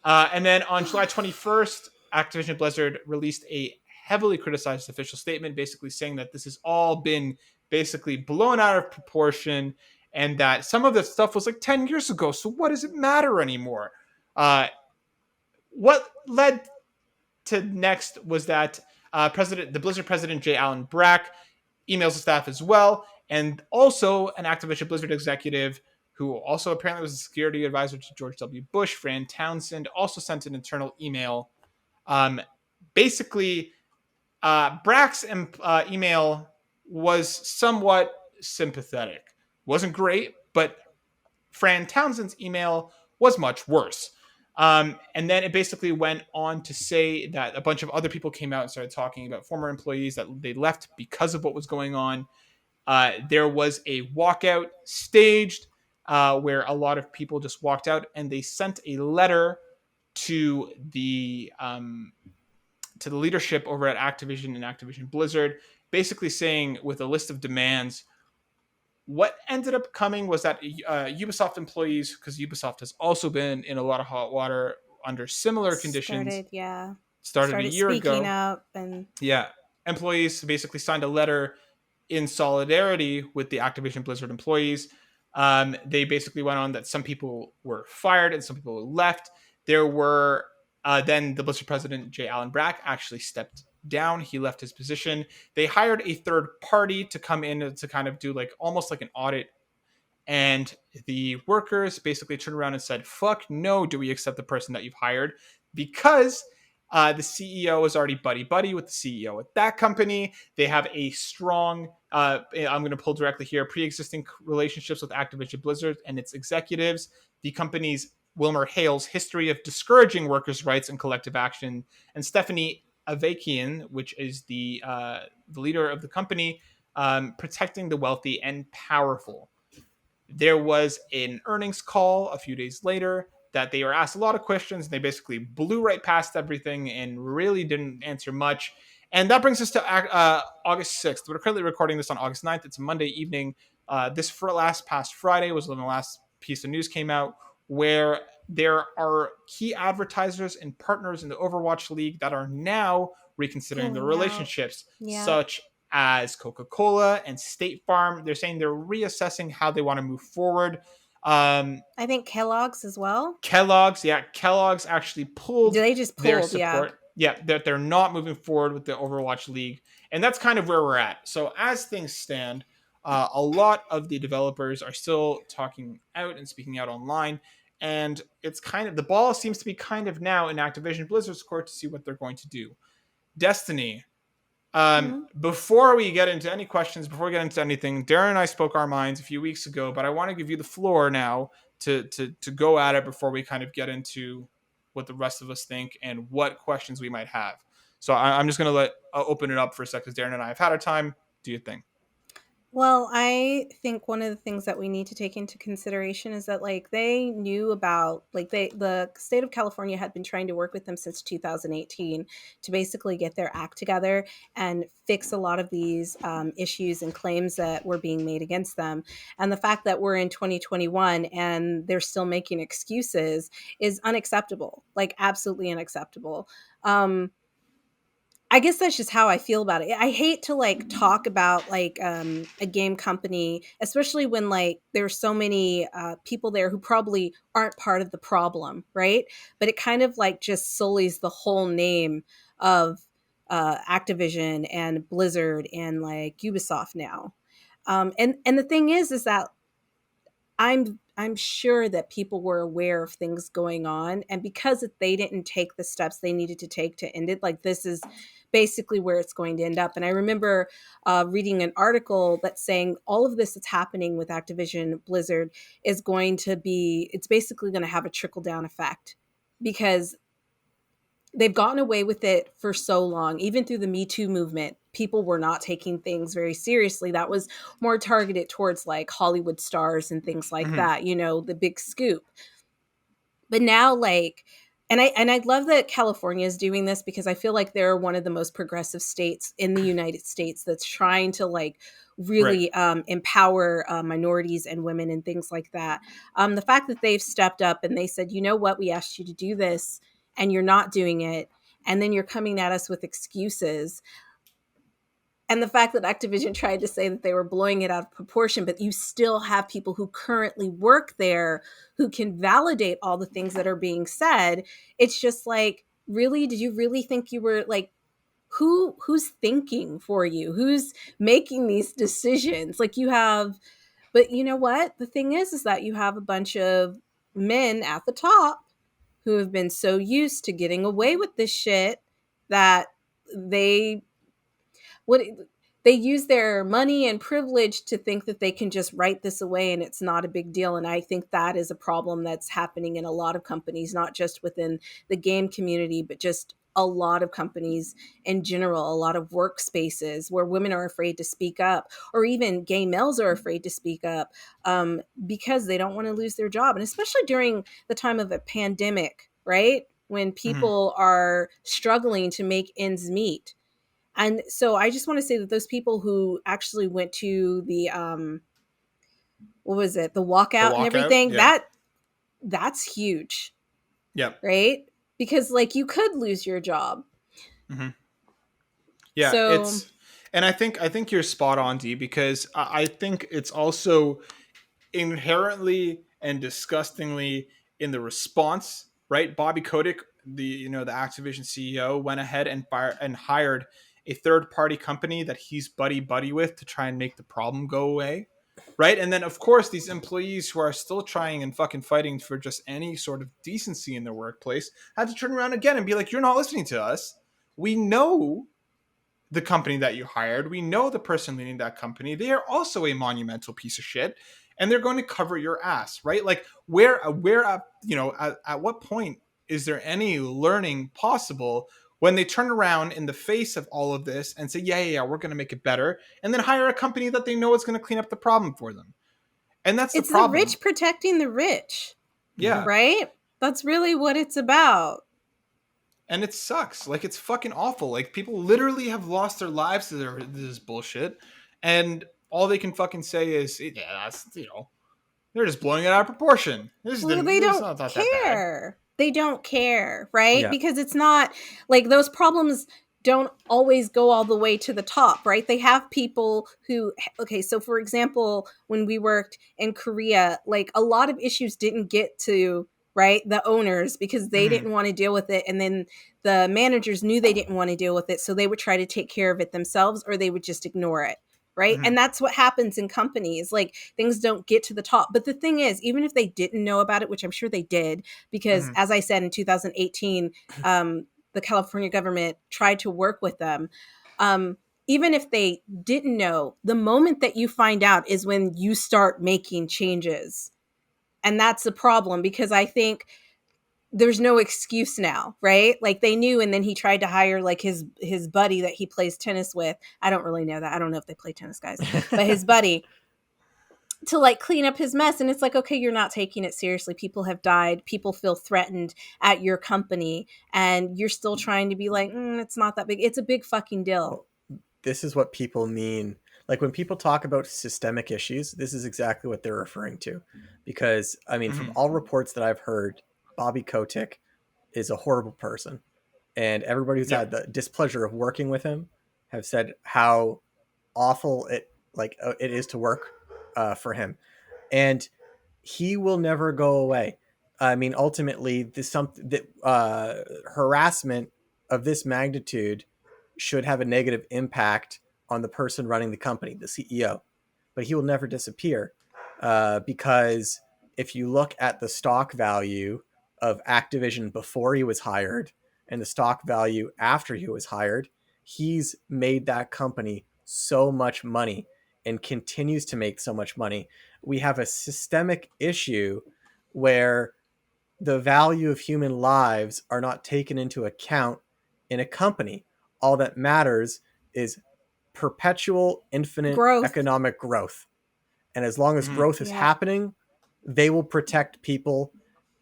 And then on July 21st, Activision Blizzard released a heavily criticized official statement basically saying that this has all been basically blown out of proportion and that some of this stuff was like 10 years ago, so what does it matter anymore? What led to next was that the Blizzard president, J. Allen Brack, emails the staff as well, and also an Activision Blizzard executive who also apparently was a security advisor to George W. Bush, Fran Townsend, also sent an internal email. Basically, Brack's email was somewhat sympathetic. Wasn't great, but Fran Townsend's email was much worse. And then it basically went on to say that a bunch of other people came out and started talking about former employees that they left because of what was going on. There was a walkout staged where a lot of people just walked out, and they sent a letter to the leadership over at Activision and Activision Blizzard, basically saying with a list of demands. What ended up coming was that Ubisoft employees, because Ubisoft has also been in a lot of hot water under similar conditions started a started year speaking ago. up. And Yeah. Employees basically signed a letter in solidarity with the Activision Blizzard employees. They basically went on that some people were fired and some people left. There were then the Blizzard president, J. Allen Brack, actually stepped down. He left his position. They hired a third party to come in to kind of do like almost like an audit. And the workers basically turned around and said, fuck no, do we accept the person that you've hired? Because the CEO is already buddy-buddy with the CEO at that company. They have a strong, I'm going to pull directly here, pre-existing relationships with Activision Blizzard and its executives. The company's Wilmer Hale's history of discouraging workers' rights and collective action, and Stephanie Avakian, which is the leader of the company, protecting the wealthy and powerful. There was an earnings call a few days later that they were asked a lot of questions. And they basically blew right past everything and really didn't answer much. And that brings us to August 6th. We're currently recording this on August 9th. It's a Monday evening. This past Friday was when the last piece of news came out, where there are key advertisers and partners in the Overwatch League that are now reconsidering their relationships, such as Coca-Cola and State Farm. They're saying they're reassessing how they want to move forward. I think Kellogg's as well. Kellogg's actually pulled. They just pulled their support. Yeah, they're not moving forward with the Overwatch League, and that's kind of where we're at. So as things stand, a lot of the developers are still talking out and speaking out online, and it's kind of the ball seems to be kind of now in Activision Blizzard's court to see what they're going to do. Destiny. Before we get into any questions, before we get into anything, Darren and I spoke our minds a few weeks ago, but I want to give you the floor now to go at it before we kind of get into what the rest of us think and what questions we might have. So I'm just going to open it up for a second, because Darren and I have had our time. Do you think? Well, I think one of the things that we need to take into consideration is that like they knew about the state of California had been trying to work with them since 2018 to basically get their act together and fix a lot of these issues and claims that were being made against them. And the fact that we're in 2021 and they're still making excuses is unacceptable, like absolutely unacceptable. I guess that's just how I feel about it. I hate to like talk about like a game company, especially when like there's so many people there who probably aren't part of the problem, right? But it kind of like just sullies the whole name of Activision and Blizzard and like Ubisoft now. And the thing is that I'm sure that people were aware of things going on, and because they didn't take the steps they needed to take to end it, like this is basically where it's going to end up. And I remember reading an article that's saying all of this that's happening with Activision Blizzard is going to be, it's basically going to have a trickle down effect, because they've gotten away with it for so long. Even through the Me Too movement, people were not taking things very seriously. That was more targeted towards like Hollywood stars and things like that, you know, the big scoop. But now like, and I love that California is doing this, because I feel like they're one of the most progressive states in the United States that's trying to like really empower minorities and women and things like that. The fact that they've stepped up and they said, you know what, we asked you to do this and you're not doing it, and then you're coming at us with excuses. And the fact that Activision tried to say that they were blowing it out of proportion, but you still have people who currently work there who can validate all the things that are being said. It's just like, really? Did you really think you were like, who's thinking for you? Who's making these decisions? Like you have, but you know what? The thing is that you have a bunch of men at the top who have been so used to getting away with this shit that they use their money and privilege to think that they can just write this away and it's not a big deal. And I think that is a problem that's happening in a lot of companies, not just within the game community, but just a lot of companies in general, a lot of workspaces where women are afraid to speak up, or even gay males are afraid to speak up because they don't want to lose their job. And especially during the time of a pandemic, right? When people are struggling to make ends meet. And so I just want to say that those people who actually went to the, what was it? The walkout and everything, yeah. that's huge. Yep. Right. because like you could lose your job. Mm-hmm. Yeah, So and I think you're spot on, D, because I think it's also inherently and disgustingly in the response, right? Bobby Kotick, the Activision CEO, went ahead and hired a third party company that he's buddy with to try and make the problem go away, right? And then of course these employees who are still trying and fucking fighting for just any sort of decency in their workplace had to turn around again and be like, you're not listening to us. We know the company that you hired. We know the person leading that company. They are also a monumental piece of shit, and they're going to cover your ass, right? Like at what point is there any learning possible when they turn around in the face of all of this and say, yeah, we're going to make it better, and then hire a company that they know is going to clean up the problem for them? And that's it's the problem. the rich protecting the rich. Yeah. Right? That's really what it's about. And it sucks. Like, it's fucking awful. Like, people literally have lost their lives to this bullshit, and all they can fucking say is, yeah, that's, they're just blowing it out of proportion. They don't care. They don't care, right? Yeah. Because it's not like those problems don't always go all the way to the top, right? They have people who, okay, so for example, when we worked in Korea, like a lot of issues didn't get to, right, the owners because they didn't want to deal with it. And then the managers knew they didn't want to deal with it. So they would try to take care of it themselves, or they would just ignore it. Right. And that's what happens in companies. Like, things don't get to the top. But the thing is, even if they didn't know about it, which I'm sure they did, because as I said, in 2018, the California government tried to work with them. Even if they didn't know, the moment that you find out is when you start making changes. And that's the problem, because I think there's no excuse now, right? Like, they knew, and then he tried to hire like his buddy that he plays tennis with. I don't really know that. I don't know if they play tennis, guys, but his buddy, to like clean up his mess. And it's like, okay, you're not taking it seriously. People have died. People feel threatened at your company, and you're still trying to be like, it's not that big. It's a big fucking deal. This is what people mean. Like, when people talk about systemic issues, this is exactly what they're referring to. Because, I mean, from all reports that I've heard, Bobby Kotick is a horrible person. And everybody who's had the displeasure of working with him have said how awful it is to work for him. And he will never go away. I mean, ultimately, harassment of this magnitude should have a negative impact on the person running the company, the CEO. But he will never disappear because if you look at the stock value of Activision before he was hired and the stock value after he was hired, he's made that company so much money and continues to make so much money. We have a systemic issue where the value of human lives are not taken into account in a company. All that matters is perpetual, infinite economic growth. And as long as growth is happening, they will protect people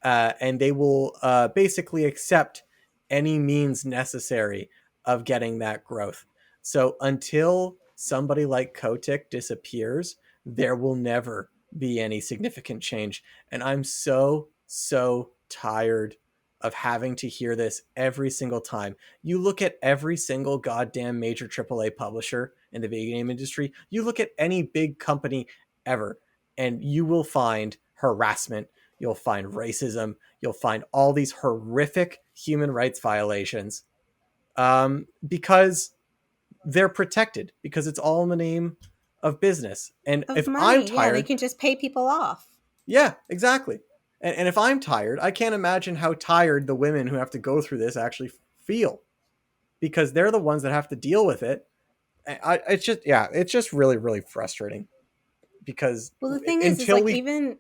and they will basically accept any means necessary of getting that growth. So until somebody like Kotick disappears, there will never be any significant change. And I'm so tired of having to hear this every single time. You look at every single goddamn major AAA publisher in the video game industry, you look at any big company ever, and you will find harassment, you'll find racism, you'll find all these horrific human rights violations because they're protected, because it's all in the name of business. And of if money, I'm tired, they can just pay people off. Yeah, exactly. And if I'm tired, I can't imagine how tired the women who have to go through this actually feel, because they're the ones that have to deal with it. It's just really, really frustrating. Because the thing is like, even.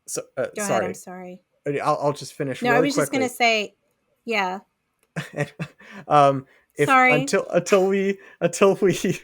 So, Go ahead, I'm sorry. I'll just finish. No, really I was quickly. just gonna say, yeah. Sorry. Until we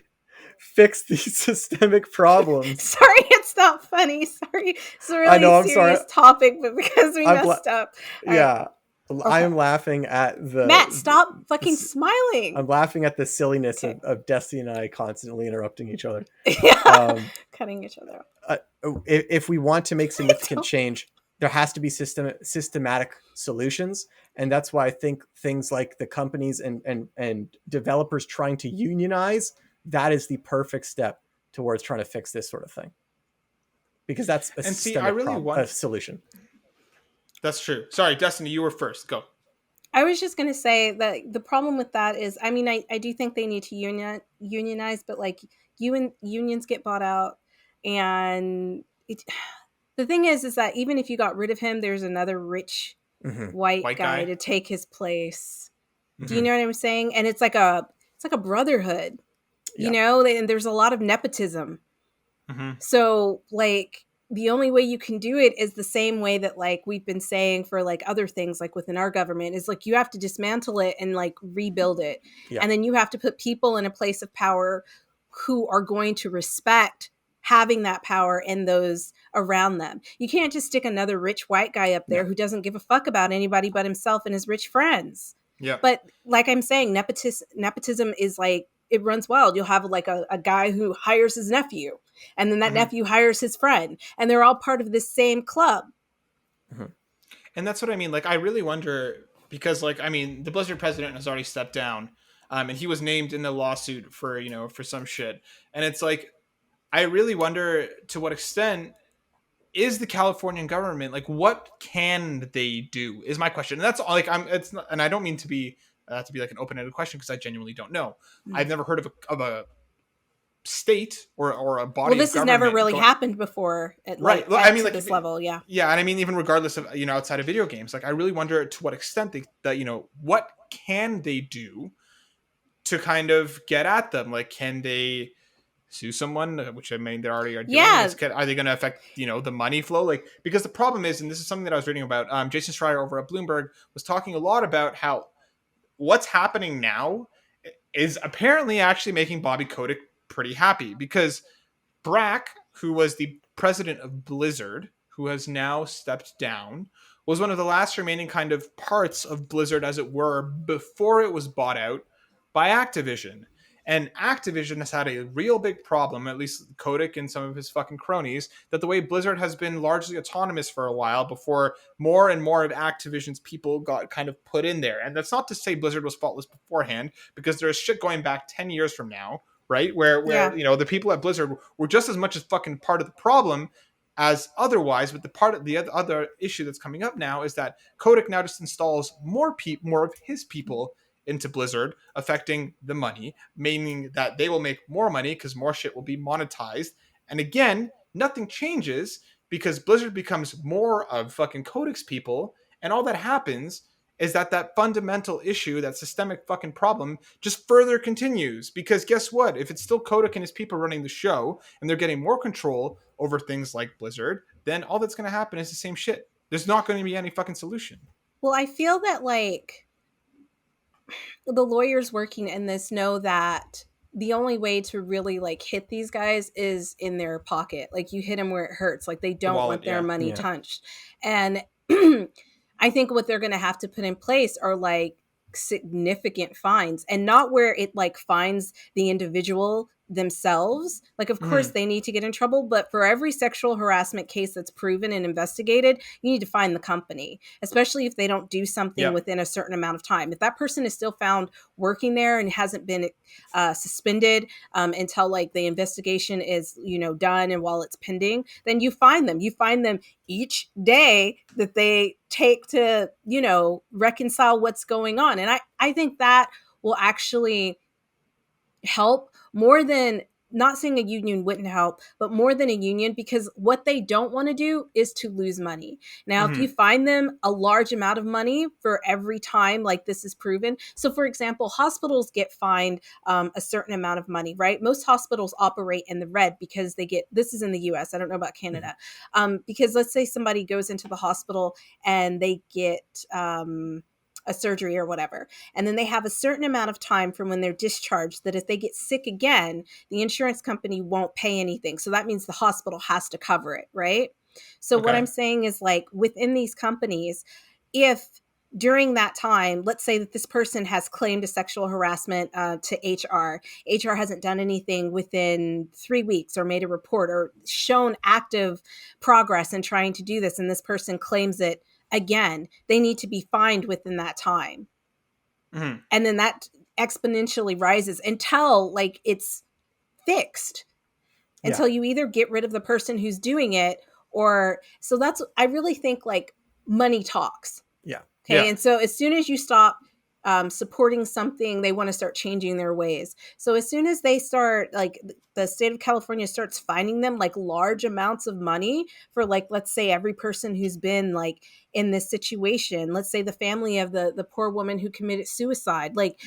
fix these systemic problems. Sorry, it's not funny. Sorry, it's a really serious topic, but because we messed up. Yeah. Okay. I am laughing at the... Matt, stop fucking smiling. I'm laughing at the silliness of Destiny and I constantly interrupting each other. Yeah, cutting each other off. If we want to make significant change, there has to be systematic solutions, and that's why I think things like the companies and developers trying to unionize, that is the perfect step towards trying to fix this sort of thing, because that's a And see, I systemic really problem, want. a solution. That's true. Sorry, Destiny, you were first. Go. I was just going to say that the problem with that is, I mean, I do think they need to unionize, but like unions get bought out. And the thing is that even if you got rid of him, there's another rich white White guy guy. to take his place. Do you Mhm. know what I'm saying? And it's like a brotherhood, you Yeah. know, and there's a lot of nepotism. Mhm. So like the only way you can do it is the same way that like we've been saying for like other things like within our government is like you have to dismantle it and like rebuild it. Yeah. And then you have to put people in a place of power who are going to respect having that power and those around them. You can't just stick another rich white guy up there No. who doesn't give a fuck about anybody but himself and his rich friends. Yeah. But like I'm saying, nepotism is like it runs wild. You'll have like a guy who hires his nephew, and then that Mhm. nephew hires his friend, and they're all part of this same club. And that's what I mean. Like, I really wonder because, like, I mean, the Blizzard president has already stepped down, and he was named in the lawsuit for for some shit. And it's like, I really wonder to what extent is the Californian government like, what can they do? Is my question. And that's all. Like, it's not, and I don't mean to be like an open-ended question because I genuinely don't know. I've never heard of a state or a body Well, this of has government never really going, happened before at right. like Look, at I mean, like this level. Yeah. yeah, and I mean, even regardless of outside of video games, like I really wonder to what extent that what can they do to kind of get at them? Like, can they sue someone? Which I mean, they already are doing. Yeah. Are they going to affect the money flow? Like, because the problem is, and this is something that I was reading about. Jason Schreier over at Bloomberg was talking a lot about how what's happening now is apparently actually making Bobby Kotick pretty happy because Brack, who was the president of Blizzard, who has now stepped down, was one of the last remaining kind of parts of Blizzard, as it were, before it was bought out by Activision. And Activision has had a real big problem, at least Kotick and some of his fucking cronies, that the way Blizzard has been largely autonomous for a while before more and more of Activision's people got kind of put in there. And that's not to say Blizzard was faultless beforehand, because there's shit going back 10 years from now, right? Where Yeah. the people at Blizzard were just as much as fucking part of the problem as otherwise. But the other issue that's coming up now is that Kotick now just installs more of his people into Blizzard, affecting the money, meaning that they will make more money because more shit will be monetized. And again, nothing changes because Blizzard becomes more of fucking Kotick's people, and all that happens is that fundamental issue, that systemic fucking problem, just further continues. Because guess what? If it's still Kotick and his people running the show, and they're getting more control over things like Blizzard, then all that's going to happen is the same shit. There's not going to be any fucking solution. Well, I feel that like the lawyers working in this know that the only way to really like hit these guys is in their pocket. Like you hit them where it hurts. Like they don't wallet, want their yeah. money Yeah. touched. And I think what they're going to have to put in place are like significant fines, and not where it like fines the individual themselves. Like of course they need to get in trouble, but for every sexual harassment case that's proven and investigated, you need to fine the company, especially if they don't do something Yeah. within a certain amount of time. If that person is still found working there and hasn't been suspended until like the investigation is done and while it's pending, then you fine them each day that they take to reconcile what's going on. And I think that will actually help more than, not saying a union wouldn't help, but more than a union, because what they don't want to do is to lose money. Now, if you find them a large amount of money for every time like this is proven. So for example, hospitals get fined a certain amount of money, right? Most hospitals operate in the red because they get, this is in the US, I don't know about Canada, because let's say somebody goes into the hospital and they get a surgery or whatever. And then they have a certain amount of time from when they're discharged that if they get sick again, the insurance company won't pay anything. So that means the hospital has to cover it, right? So what Okay. I'm saying is like within these companies, if during that time, let's say that this person has claimed a sexual harassment to HR. HR hasn't done anything within 3 weeks or made a report or shown active progress in trying to do this, and this person claims it again. They need to be fined within that time. Mm-hmm. And then that exponentially rises until like it's fixed, until you either get rid of the person who's doing it, or so that's, I really think like money talks. Yeah. Okay. Yeah. And so as soon as you stop supporting something, they want to start changing their ways. So as soon as they start, like the state of California starts finding them like large amounts of money for like, let's say every person who's been like in this situation, let's say the family of the poor woman who committed suicide, like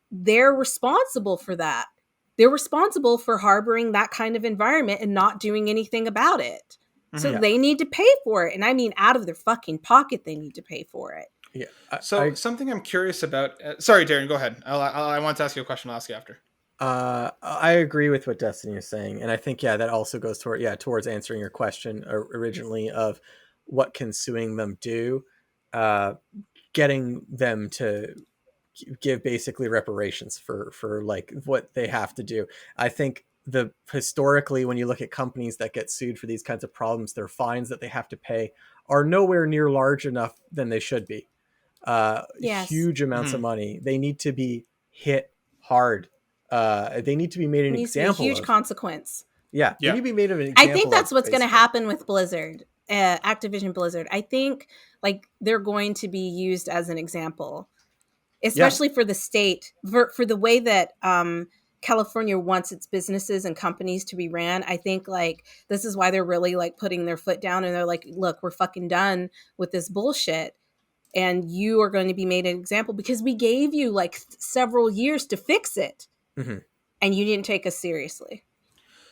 they're responsible for that. They're responsible for harboring that kind of environment and not doing anything about it. So Mhm. they need to pay for it. And I mean, out of their fucking pocket, they need to pay for it. Yeah. Something I'm curious about. Sorry, Darren, go ahead. I want to ask you a question. I'll ask you after. I agree with what Destiny is saying, and I think that also goes towards answering your question originally of what can suing them do, getting them to give basically reparations for like what they have to do. I think historically, when you look at companies that get sued for these kinds of problems, their fines that they have to pay are nowhere near large enough than they should be. Yes. Huge amounts of money. They need to be hit hard. They need to be made an It needs to be a example huge of. consequence. Yeah, they Yeah. need to be made of an example. I think that's of, what's going to basically. happen with Blizzard, Activision Blizzard. I think like they're going to be used as an example, especially for the state, for the way that California wants its businesses and companies to be ran. I think like this is why they're really like putting their foot down, and they're like, look, we're fucking done with this bullshit. And you are going to be made an example because we gave you like several years to fix it. Mm-hmm. And you didn't take us seriously.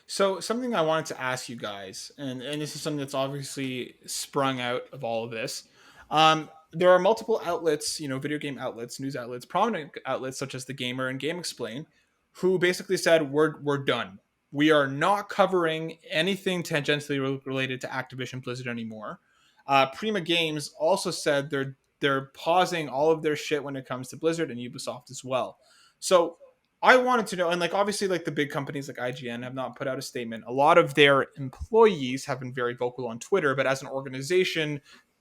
So something I wanted to ask you guys, and this is something that's obviously sprung out of all of this. There are multiple outlets, video game outlets, news outlets, prominent outlets such as The Gamer and Game Explain, who basically said we're done. We are not covering anything tangentially related to Activision Blizzard anymore. Prima Games also said they're pausing all of their shit when it comes to Blizzard and Ubisoft as well. So I wanted to know, and like obviously like the big companies like IGN have not put out a statement. A lot of their employees have been very vocal on Twitter, but as an organization,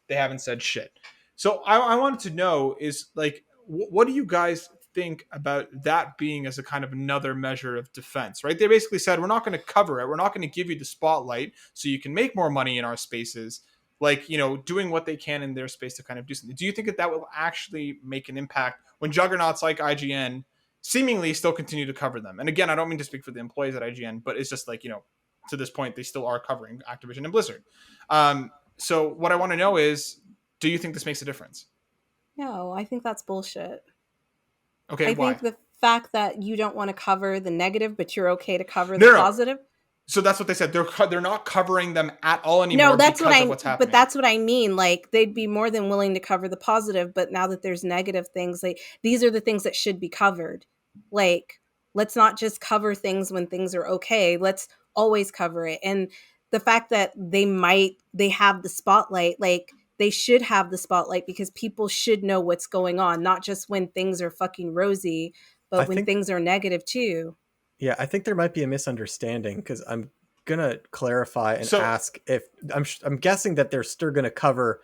they haven't said shit. So I wanted to know is like, what do you guys think about that being as a kind of another measure of defense, right? They basically said, we're not going to cover it. We're not going to give you the spotlight so you can make more money in our spaces. Like, doing what they can in their space to kind of do something. Do you think that will actually make an impact when juggernauts like IGN seemingly still continue to cover them? And again, I don't mean to speak for the employees at IGN, but it's just like, to this point, they still are covering Activision and Blizzard. So what I want to know is, do you think this makes a difference? No, I think that's bullshit. Okay, why? I think the fact that you don't want to cover the negative, but you're okay to cover the positive. So that's what they said. They're not covering them at all anymore. No, that's because of what's happening. But that's what I mean. Like they'd be more than willing to cover the positive, but now that there's negative things, like these are the things that should be covered. Like let's not just cover things when things are okay. Let's always cover it. And the fact that they have the spotlight, like they should have the spotlight because people should know what's going on, not just when things are fucking rosy, but when things are negative too. Yeah, I think there might be a misunderstanding because I'm gonna clarify and ask if I'm guessing that they're still gonna cover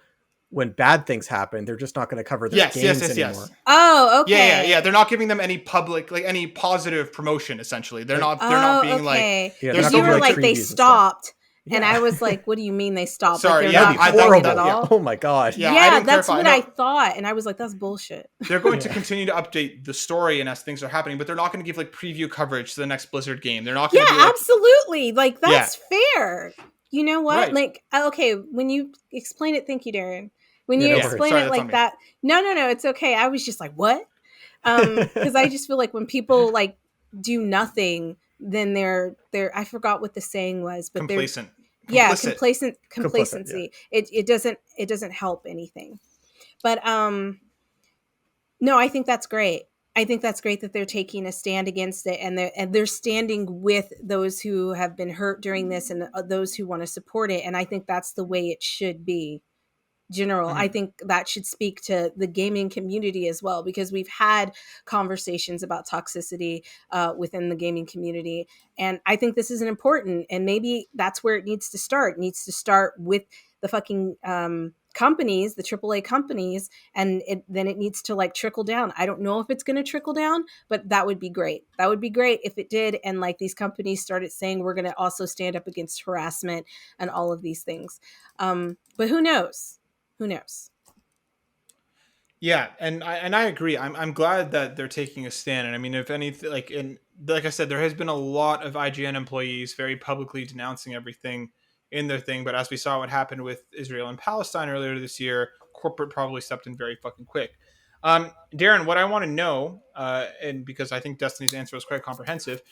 when bad things happen. They're just not gonna cover their games anymore. Oh, okay. Yeah. They're not giving them any public, like any positive promotion. Essentially, they're not being like. Yeah, you were like they stopped. Yeah. And I was like, what do you mean they stopped? Sorry, like, yeah, I thought at all? Oh my god. Yeah, that's what I thought. And I was like, that's bullshit. They're going to continue to update the story and as things are happening, but they're not going to give like preview coverage to the next Blizzard game. They're not going to absolutely. Like that's fair. You know what? Right. Like, okay, when you explain it, thank you, Darren. When you explain it like that, no, it's okay. I was just like, what? Because I just feel like when people like do nothing, then they're I forgot what the saying was, but complacent. Complacency. Yeah. It doesn't help anything. But no, I think that's great. I think that's great that they're taking a stand against it, and they're standing with those who have been hurt during this and those who want to support it. And I think that's the way it should be. general. I Mhm. think that should speak to the gaming community as well, because we've had conversations about toxicity within the gaming community. And I think this is an important, and maybe that's where it needs to start. It needs to start with the fucking companies, the AAA companies, and then it needs to like trickle down. I don't know if it's going to trickle down, but that would be great. That would be great if it did. And like these companies started saying, we're going to also stand up against harassment and all of these things. But who knows? Who knows? Yeah, and I agree. I'm glad that they're taking a stand. And I mean, if anything, like I said, there has been a lot of IGN employees very publicly denouncing everything in their thing. But as we saw what happened with Israel and Palestine earlier this year, corporate probably stepped in very fucking quick. Darren, what I want to know, and because I think Destiny's answer was quite comprehensive,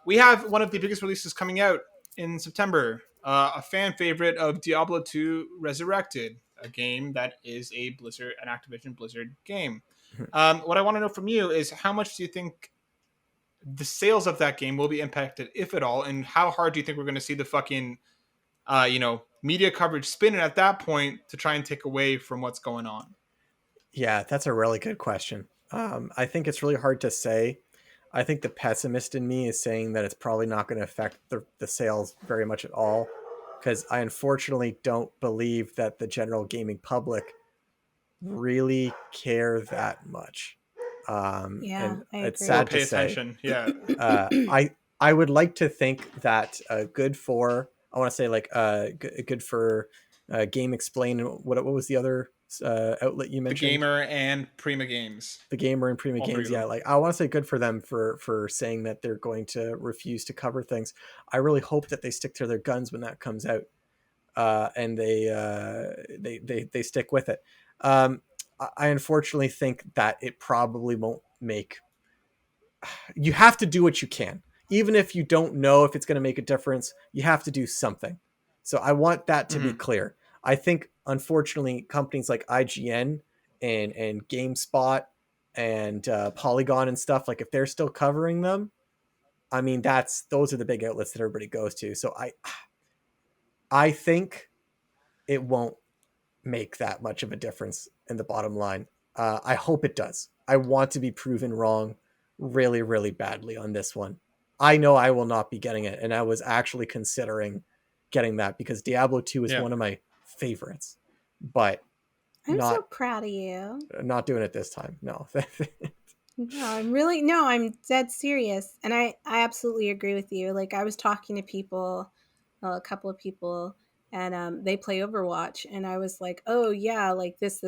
we have one of the biggest releases coming out in September. A fan favorite of Diablo 2 Resurrected, a game that is an Activision Blizzard game. What I want to know from you is how much do you think the sales of that game will be impacted, if at all, and how hard do you think we're going to see the fucking, media coverage spinning at that point to try and take away from what's going on? Yeah, that's a really good question. I think it's really hard to say. I think the pessimist in me is saying that it's probably not going to affect the sales very much at all, because I unfortunately don't believe that the general gaming public really care that much. Yeah, And I it's agree. Or sad to pay say. attention? Yeah. Uh, I I would like to think that good for, I want to say like good for Game Explain. What was the other outlet you The mentioned? Gamer and Prima Games. The Gamer and Prima All three Games. of Yeah, them. like I want to say good for them for saying that they're going to refuse to cover things. I really hope that they stick to their guns when that comes out, and they stick with it. I unfortunately think that it probably won't make. You have to do what you can, even if you don't know if it's going to make a difference. You have to do something. So I want that to be Mm-hmm. clear. I think unfortunately companies like IGN and GameSpot and Polygon and stuff, like if they're still covering them, I mean those are the big outlets that everybody goes to. So I think it won't make that much of a difference in the bottom line. I hope it does. I want to be proven wrong really, really badly on this one. I know I will not be getting it, and I was actually considering getting that because Diablo 2 is Yeah. one of my favorites, but I'm so not proud of you. not doing it this time. No. No, I'm dead serious. And I absolutely agree with you. Like I was talking to people, a couple of people, and they play Overwatch, and I was like, "Oh yeah, like this."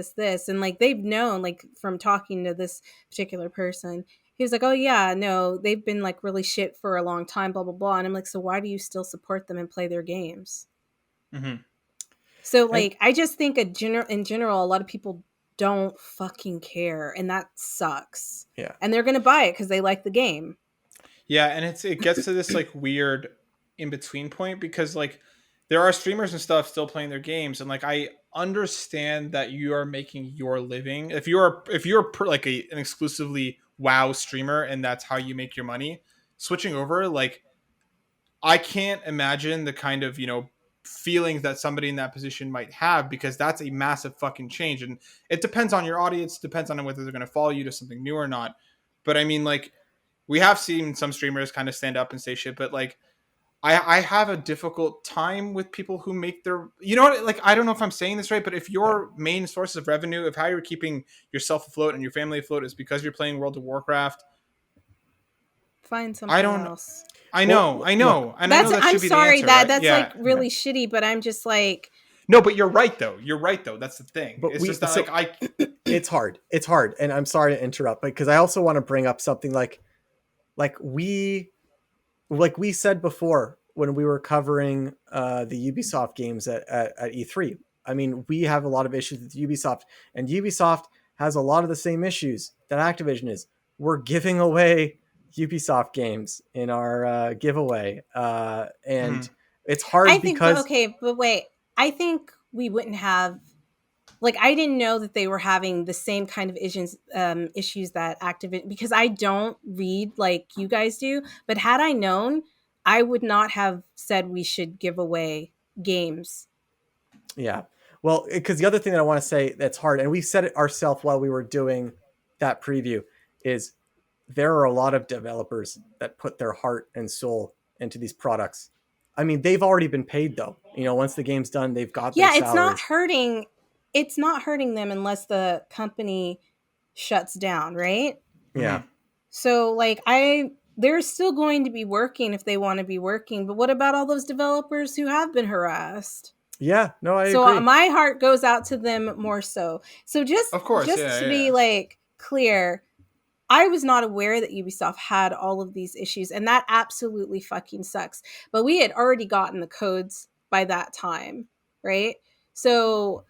And like they've known like from talking to this particular person. He was like, "Oh yeah, no, they've been like really shit for a long time, blah blah blah." And I'm like, "So why do you still support them and play their games?" Mm-hmm. So And like I just think in general a lot of people don't fucking care, and that sucks. yeah. And they're going to buy it cuz they like the game. Yeah, and it gets to this like weird in between point because like there are streamers and stuff still playing their games, and like I understand that you are making your living. If you're like an exclusively WoW streamer and that's how you make your money, switching over, like I can't imagine the kind of, feelings that somebody in that position might have, because that's a massive fucking change, and it depends on your audience, depends on whether they're going to follow you to something new or not. But I mean, like, we have seen some streamers kind of stand up and say shit, but like I have a difficult time with people who make their, like, I don't know if I'm saying this right, but if Yeah. your main source of revenue, if how you're keeping yourself afloat and your family afloat is because you're playing World of Warcraft, Find I something don't, else. I know, Well, I look, know, and I know That's that I'm should be the sorry answer, that right? that's like Yeah. yeah. really shitty, but I'm just like No, but you're right though. You're right though. That's the thing. But It's just that like it's hard. It's hard, and I'm sorry to interrupt, because I also want to bring up something like we said before when we were covering the Ubisoft games at E3. I mean, we have a lot of issues with Ubisoft, and Ubisoft has a lot of the same issues that Activision is. We're giving away Ubisoft games in our giveaway, and mhm. it's hard I think, but because okay, but wait. I think we wouldn't have like I didn't know that they were having the same kind of issues that Activision, because I don't read like you guys do. But had I known, I would not have said we should give away games. yeah. Well, because the other thing that I want to say that's hard, and we said it ourselves while we were doing that preview, is there are a lot of developers that put their heart and soul into these products. I mean, they've already been paid though. Once the game's done, they've got their Yeah, it's not salaries. hurting. It's not hurting them unless the company shuts down, right? Yeah. So like they're still going to be working if they want to be working, but what about all those developers who have been harassed? Yeah, no, I So agree. my heart goes out to them more so. So Of course, just to be yeah. like clear, I was not aware that Ubisoft had all of these issues, and that absolutely fucking sucks. But we had already gotten the codes by that time, right? So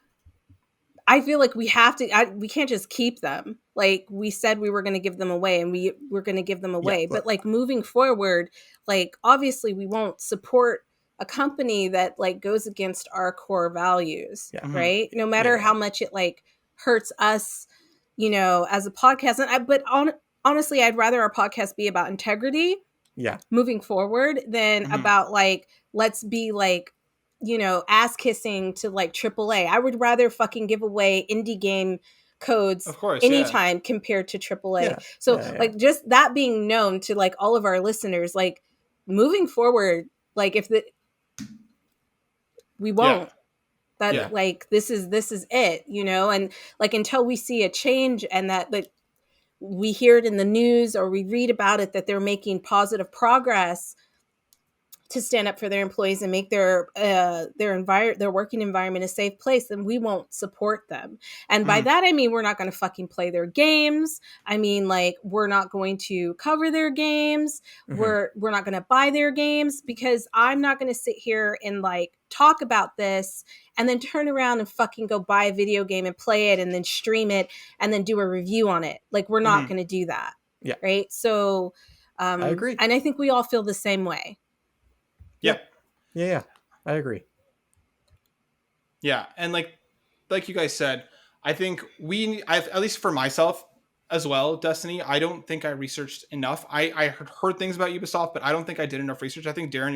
I feel like we have to. We can't just keep them. Like we said, we were going to give them away, and we're going to give them away. Yeah, but like moving forward, like obviously we won't support a company that like goes against our core values, Yeah. right? No matter how much it like hurts us, as a podcast. And honestly, I'd rather our podcast be about integrity, moving forward, than about like let's be like ass kissing to like AAA. I would rather fucking give away indie game codes Of course, anytime compared to AAA. Yeah. So like just that being known to like all of our listeners, like moving forward, like we won't. Like this is it, and like until we see a change and that like we hear it in the news or we read about it that they're making positive progress to stand up for their employees and make their working environment a safe place, then we won't support them. And by that I mean we're not going to fucking play their games. I mean, like, we're not going to cover their games. We're not going to buy their games, because I'm not going to sit here and like talk about this and then turn around and fucking go buy a video game and play it and then stream it and then do a review on it. Like, we're not going to do that. Yeah. Right. So I agree. And I think we all feel the same way. Yeah, I agree. Yeah, and like you guys said, I think at least for myself as well, Destiny, I don't think I researched enough. I heard things about Ubisoft, but I don't think I did enough research. I think, Darren,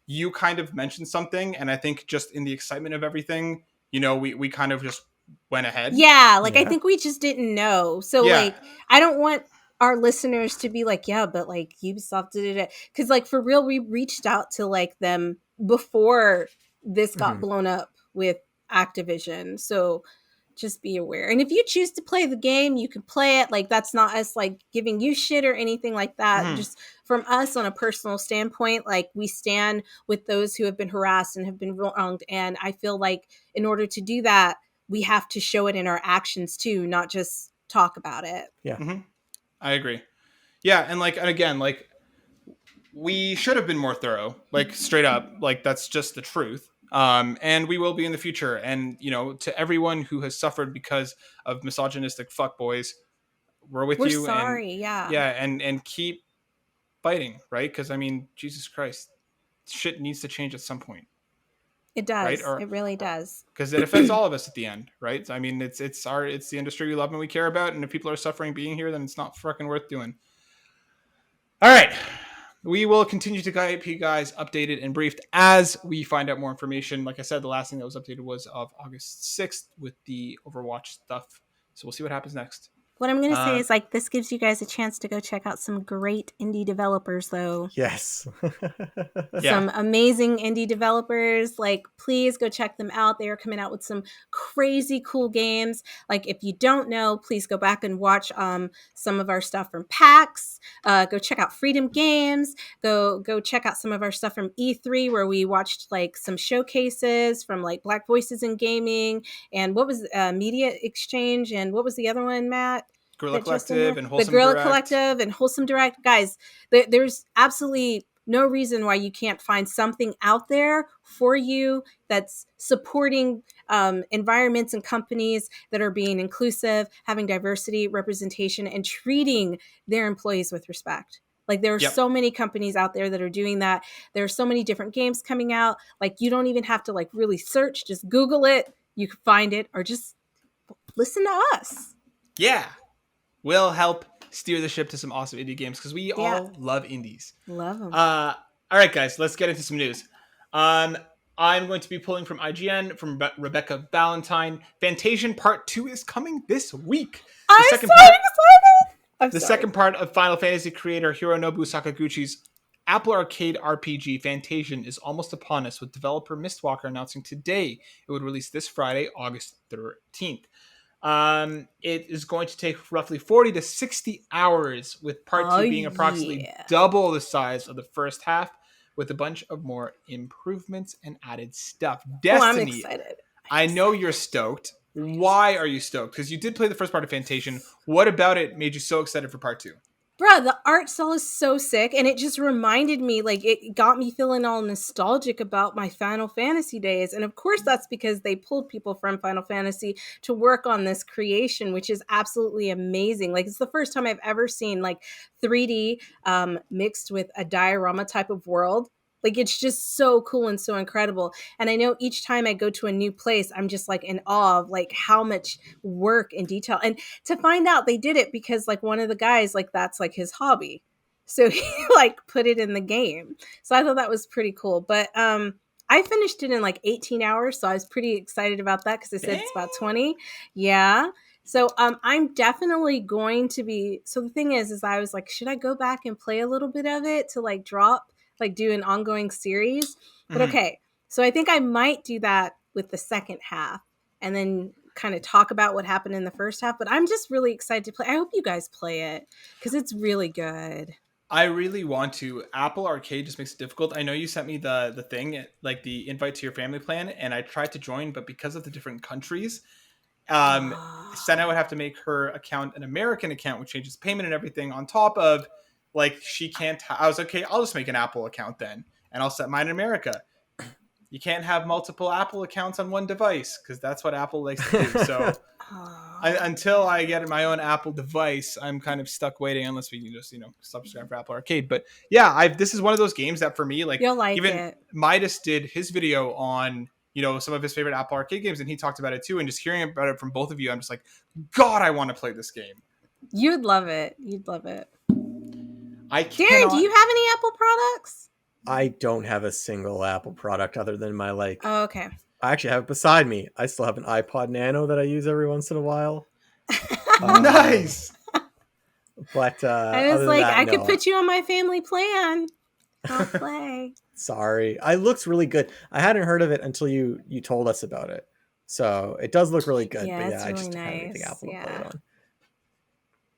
you kind of mentioned something, and I think just in the excitement of everything, we kind of just went ahead. Yeah, like I think we just didn't know. So like I don't want our listeners to be like, yeah, but like Ubisoft did it, because like for real, we reached out to like them before this got blown up with Activision. So just be aware. And if you choose to play the game, you can play it. Like, that's not us like giving you shit or anything like that. Just from us on a personal standpoint, like, we stand with those who have been harassed and have been wronged. And I feel like in order to do that, we have to show it in our actions too, not just talk about it. Yeah. I agree. Yeah, and again, we should have been more thorough, like straight up, like that's just the truth. And we will be in the future. And to everyone who has suffered because of misogynistic fuckboys, we're with you. We're sorry. And keep fighting, right? Because I mean, Jesus Christ, shit needs to change at some point. It does. Right? It really does. Because it affects all of us at the end, right? I mean, it's the industry we love and we care about, and if people are suffering being here, then it's not fucking worth doing. All right. We will continue to keep you guys updated and briefed as we find out more information. Like I said, the last thing that was updated was of August 6th with the Overwatch stuff. So we'll see what happens next. What I'm going to say is, like, this gives you guys a chance to go check out some great indie developers, though. Yes. Some amazing indie developers. Like, please go check them out. They are coming out with some crazy cool games. Like, if you don't know, please go back and watch some of our stuff from PAX. Go check out Freedom Games. Go check out some of our stuff from E3, where we watched like some showcases from like Black Voices in Gaming, and what was Media Exchange, and what was the other one, Matt? Guerrilla Collective and Wholesome The Guerrilla Direct. Collective and Wholesome Direct. Guys, there's absolutely no reason why you can't find something out there for you that's supporting environments and companies that are being inclusive, having diversity, representation, and treating their employees with respect. Like, there are so many companies out there that are doing that. There are so many different games coming out. Like, you don't even have to like really search. Just Google it. You can find it, or just listen to us. Yeah. We'll help steer the ship to some awesome indie games, because we all love indies. Love them. All right, guys, let's get into some news. I'm going to be pulling from IGN, from Rebecca Valentine. Fantasian Part 2 is coming this week. I'm so excited! I'm The sorry. second part of Final Fantasy creator Hironobu Sakaguchi's Apple Arcade RPG Fantasian is almost upon us, with developer Mistwalker announcing today it would release this Friday, August 13th. It is going to take roughly 40 to 60 hours, with part 2 being approximately double the size of the first half, with a bunch of more improvements and added stuff. Destiny, I'm excited. I know you're stoked. Why are you stoked? Because you did play the first part of Fantasian. What about it made you so excited for part 2? Bruh, the art style is so sick, and it just reminded me, like, it got me feeling all nostalgic about my Final Fantasy days. And of course, that's because they pulled people from Final Fantasy to work on this creation, which is absolutely amazing. Like, it's the first time I've ever seen, like, 3D mixed with a diorama type of world. Like, it's just so cool and so incredible. And I know each time I go to a new place, I'm just like in awe of like how much work and detail. And to find out they did it because like one of the guys, like that's like his hobby. So he like put it in the game. So I thought that was pretty cool. But I finished it in like 18 hours. So I was pretty excited about that because they said it's about 20. Yeah. So I'm definitely going to be. So the thing is I was like, should I go back and play a little bit of it to like do an ongoing series? But okay. So I think I might do that with the second half and then kind of talk about what happened in the first half. But I'm just really excited to play. I hope you guys play it because it's really good. I really want to. Apple Arcade just makes it difficult. I know you sent me the thing, like the invite to your family plan, and I tried to join, but because of the different countries, Senna would have to make her account an American account, which changes payment and everything. On top of, like, she can't. I was okay. I'll just make an Apple account then, and I'll set mine in America. You can't have multiple Apple accounts on one device because that's what Apple likes to do. So until I get my own Apple device, I'm kind of stuck waiting unless we can just, subscribe for Apple Arcade. But yeah, this is one of those games that for me, like, you'll like even it. Midas did his video on, some of his favorite Apple Arcade games, and he talked about it too. And just hearing about it from both of you, I'm just like, God, I want to play this game. You'd love it. You'd love it. Darren, do you have any Apple products? I don't have a single Apple product other than my Oh, okay. I actually have it beside me. I still have an iPod Nano that I use every once in a while. Nice. But I was like, I could put you on my family plan. I'll play. Sorry, it looks really good. I hadn't heard of it until you told us about it. So it does look really good. Yeah, but it's I really just don't have nice. anything Apple to play it on.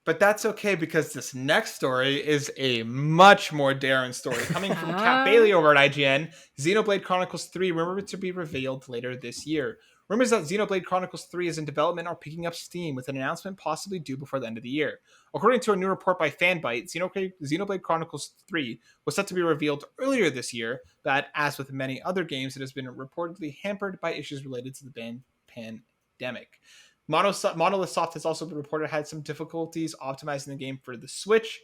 But that's okay because this next story is a much more Darren story. Coming from Kat Bailey over at IGN, Xenoblade Chronicles 3 rumored to be revealed later this year. Rumors that Xenoblade Chronicles 3 is in development are picking up steam, with an announcement possibly due before the end of the year. According to a new report by Fanbyte, Xenoblade Chronicles 3 was set to be revealed earlier this year, but as with many other games, it has been reportedly hampered by issues related to the pandemic. Monolith Soft has also been reported had some difficulties optimizing the game for the Switch.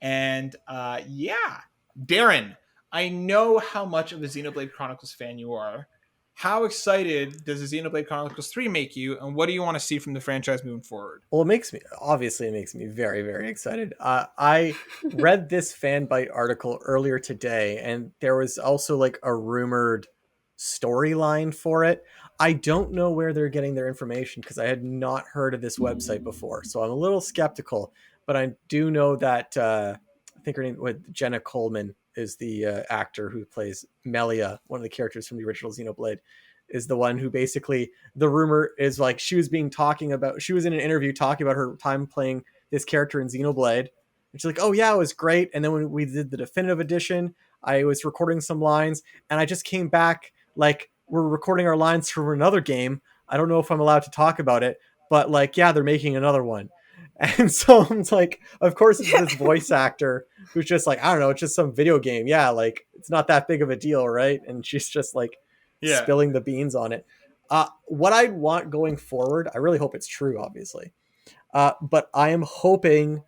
And Darren, I know how much of a Xenoblade Chronicles fan you are. How excited does the Xenoblade Chronicles 3 make you, and what do you want to see from the franchise moving forward? Well, it makes me very, very excited. I read this Fanbyte article earlier today, and there was also like a rumored storyline for it. I don't know where they're getting their information because I had not heard of this website before, so I'm a little skeptical. But I do know that I think her name Jenna Coleman is the actor who plays Melia, one of the characters from the original Xenoblade, is the one who basically, the rumor is like she was in an interview talking about her time playing this character in Xenoblade, and she's like, oh yeah, it was great. And then when we did the definitive edition, I was recording some lines, and I just came back like, we're recording our lines for another game. I don't know if I'm allowed to talk about it, but like, yeah, they're making another one. And so I'm like, of course it's this voice actor who's just like, I don't know, it's just some video game. Yeah, like it's not that big of a deal, right? And she's just like spilling the beans on it. What I want going forward, I really hope it's true, obviously. But I am hoping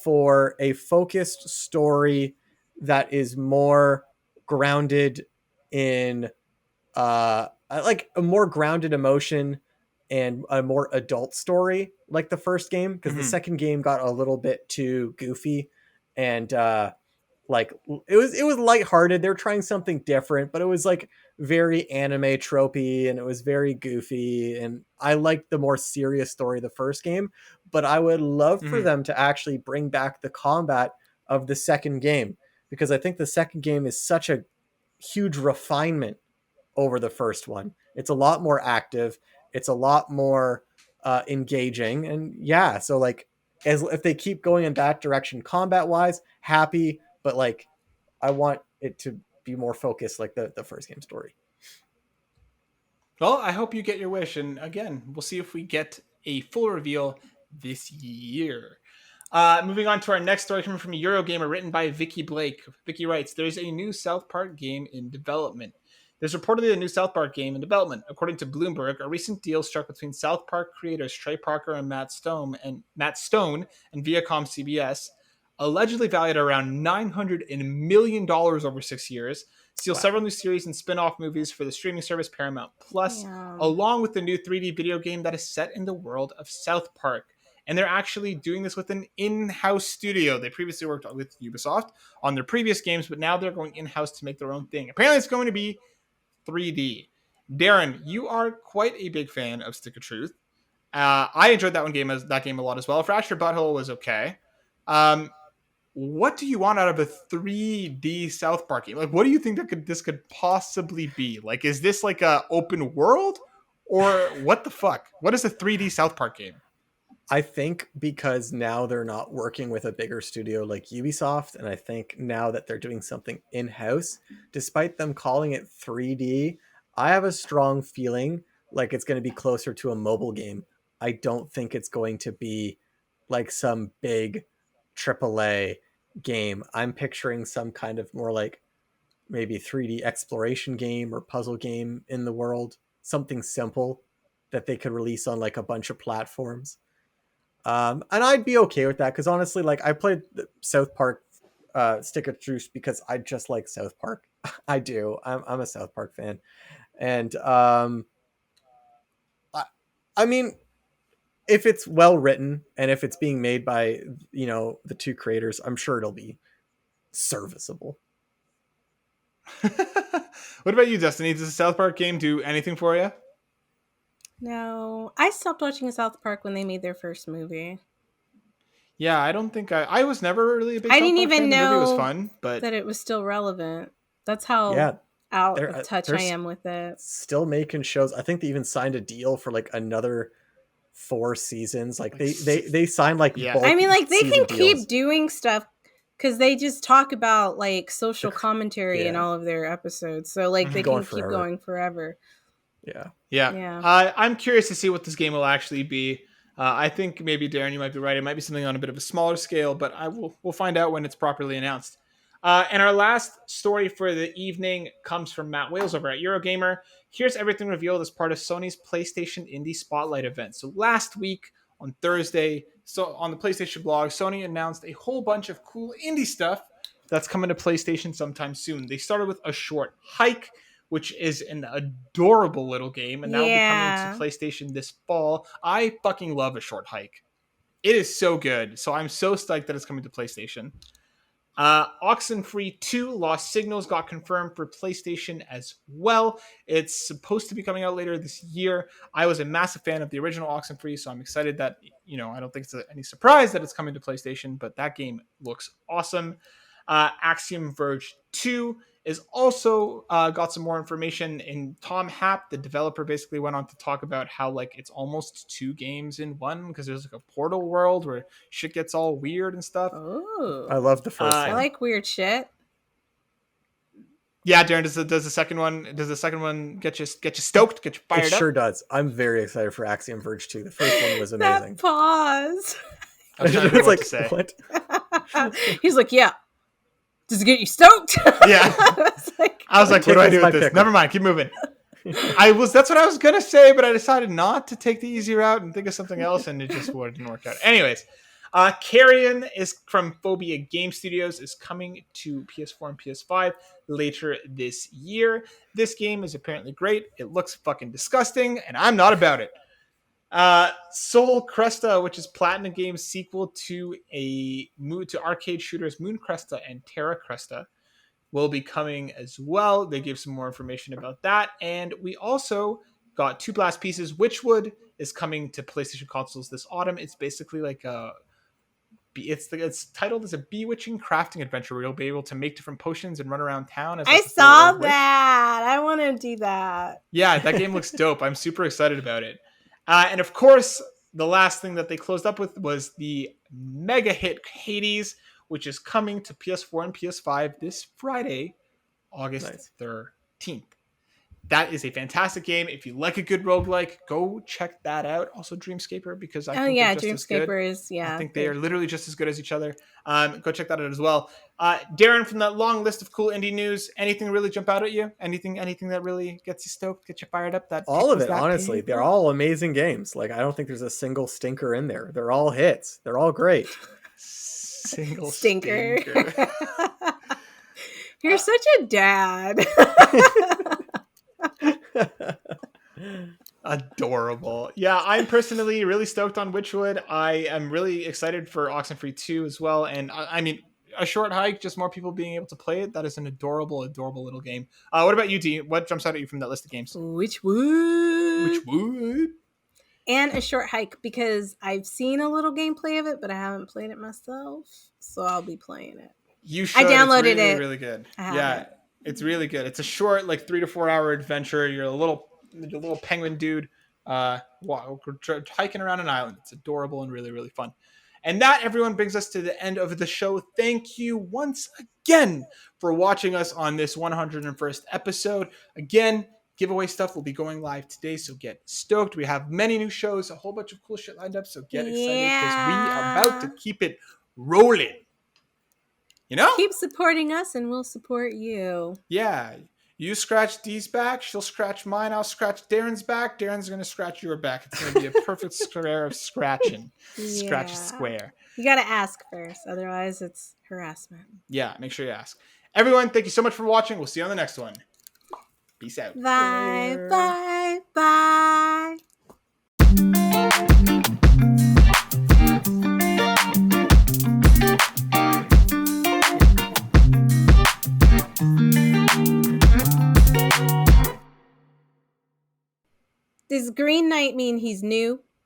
for a focused story that is more grounded in like a more grounded emotion and a more adult story like the first game, because the second game got a little bit too goofy and like it was lighthearted. They're trying something different, but it was like very anime tropey and it was very goofy. And I liked the more serious story of the first game, but I would love for Mhm. them to actually bring back the combat of the second game, because I think the second game is such a huge refinement over the first one. It's a lot more active. It's a lot more engaging. And yeah, so like as if they keep going in that direction combat wise, happy, but like I want it to be more focused like the first game story. Well, I hope you get your wish. And again, we'll see if we get a full reveal this year. Moving on to our next story coming from Eurogamer, written by Vicky Blake. Vicky writes, there's a new South Park game in development. There's reportedly a new South Park game in development. According to Bloomberg, a recent deal struck between South Park creators Trey Parker and Matt Stone and Viacom CBS, allegedly valued at around $900 million over 6 years, steal several new series and spin-off movies for the streaming service Paramount Plus, along with the new 3D video game that is set in the world of South Park. And they're actually doing this with an in-house studio. They previously worked with Ubisoft on their previous games, but now they're going in-house to make their own thing. Apparently, it's going to be 3D. Darren, you are quite a big fan of Stick of Truth. I enjoyed that game a lot as well. Fractured Butthole was okay. What do you want out of a 3D South Park game? Like, what do you think this could possibly be? Like, is this like a open world, or what the fuck? What is a 3D South Park game? I think because now they're not working with a bigger studio like Ubisoft, and I think now that they're doing something in-house, despite them calling it 3D, I have a strong feeling like it's going to be closer to a mobile game. I don't think it's going to be like some big AAA game. I'm picturing some kind of more like maybe 3D exploration game or puzzle game in the world, something simple that they could release on like a bunch of platforms. And I'd be okay with that because honestly, like I played the South Park Stick of Truth because I just like South Park. I do. I'm a South Park fan, and I mean, if it's well written and if it's being made by the two creators, I'm sure it'll be serviceable. What about you, Destiny? Does the South Park game do anything for you? No, I stopped watching South Park when they made their first movie. Yeah, I don't think I was never really a big I South didn't Park even fan. The know movie was fun, but that it was still relevant. That's how Yeah, out they're of touch they're I am with it. still making shows. I think they even signed a deal for like another 4 seasons. Like they signed like Yeah. bulk I mean, like they season can deals. keep doing stuff because they just talk about like social commentary in Yeah. all of their episodes. So like they Going can keep forever. going forever. Yeah. Yeah. I'm curious to see what this game will actually be. I think maybe Darren, you might be right. It might be something on a bit of a smaller scale, but we'll find out when it's properly announced. And our last story for the evening comes from Matt Wales over at Eurogamer. Here's everything revealed as part of Sony's PlayStation Indie Spotlight event. So last week on Thursday, so on the PlayStation blog, Sony announced a whole bunch of cool indie stuff that's coming to PlayStation sometime soon. They started with A Short Hike, which is an adorable little game, and that will be coming to PlayStation this fall. I fucking love A Short Hike. It is so good. So I'm so stoked that it's coming to PlayStation. Oxenfree 2 Lost Signals got confirmed for PlayStation as well. It's supposed to be coming out later this year. I was a massive fan of the original Oxenfree, so I'm excited that, I don't think it's any surprise that it's coming to PlayStation, but that game looks awesome. Axiom Verge 2 is also got some more information, and Tom Happ, the developer, basically went on to talk about how like it's almost 2 games in one because there's like a portal world where shit gets all weird and stuff. Oh, I love the first one. I like weird shit. Yeah, Darren, does the second one get you stoked, get you fired It up? sure does. I'm very excited for Axiom Verge 2. The first one was amazing. That pause. I was trying to think It's what like, to say. what? He's like, yeah. Does it get you stoked? Yeah. I was like, what do I do with this? pickle. Never mind, keep moving. That's what I was gonna say, but I decided not to take the easy route and think of something else, and it just didn't work out. Anyways, Carrion is from Phobia Game Studios, is coming to PS4 and PS5 later this year. This game is apparently great. It looks fucking disgusting, and I'm not about it. Soul Cresta, which is Platinum Games' sequel to arcade shooters Moon Cresta and Terra Cresta, will be coming as well. They gave some more information about that. And we also got Two Blast Pieces. Witchwood is coming to PlayStation consoles this autumn. It's basically like it's titled as a bewitching crafting adventure where you'll be able to make different potions and run around town. As I saw that. I want to do that. Yeah, that game looks dope. I'm super excited about it. And of course, the last thing that they closed up with was the mega hit Hades, which is coming to PS4 and PS5 this Friday, August 13th. That is a fantastic game. If you like a good roguelike, go check that out. Also Dreamscaper, because I think they're just as good. Dreamscaper is, I think they are literally just as good as each other. Go check that out as well. Darren, from that long list of cool indie news, anything really jump out at you? Anything that really gets you stoked, gets you fired up? All of it, honestly. They're all amazing games. Like, I don't think there's a single stinker in there. They're all hits. They're all great. Single stinker. You're such a dad. Adorable. Yeah, I'm personally really stoked on Witchwood. I am really excited for Oxenfree 2 as well. And I mean, a short hike, just more people being able to play it. That is an adorable, adorable little game. What about you, D? What jumps out at you from that list of games? Witchwood. And a short hike, because I've seen a little gameplay of it, but I haven't played it myself. So I'll be playing it. You should. I downloaded it. Really, really good. Yeah. It's really good. It's a short, like 3 to 4 hour adventure. You're a little penguin dude hiking around an island. It's adorable and really, really fun. And that, everyone, brings us to the end of the show. Thank you once again for watching us on this 101st episode. Again, giveaway stuff will be going live today, so get stoked. We have many new shows, a whole bunch of cool shit lined up, so get excited because we are about to keep it rolling. You know? Keep supporting us and we'll support you. Yeah. You scratch D's back, she'll scratch mine, I'll scratch Darren's back, Darren's going to scratch your back. It's going to be a perfect square of scratching. Scratch a square. You got to ask first, otherwise it's harassment. Yeah, make sure you ask. Everyone, thank you so much for watching. We'll see you on the next one. Peace out. Bye, bye, bye. Does Green Knight mean he's new?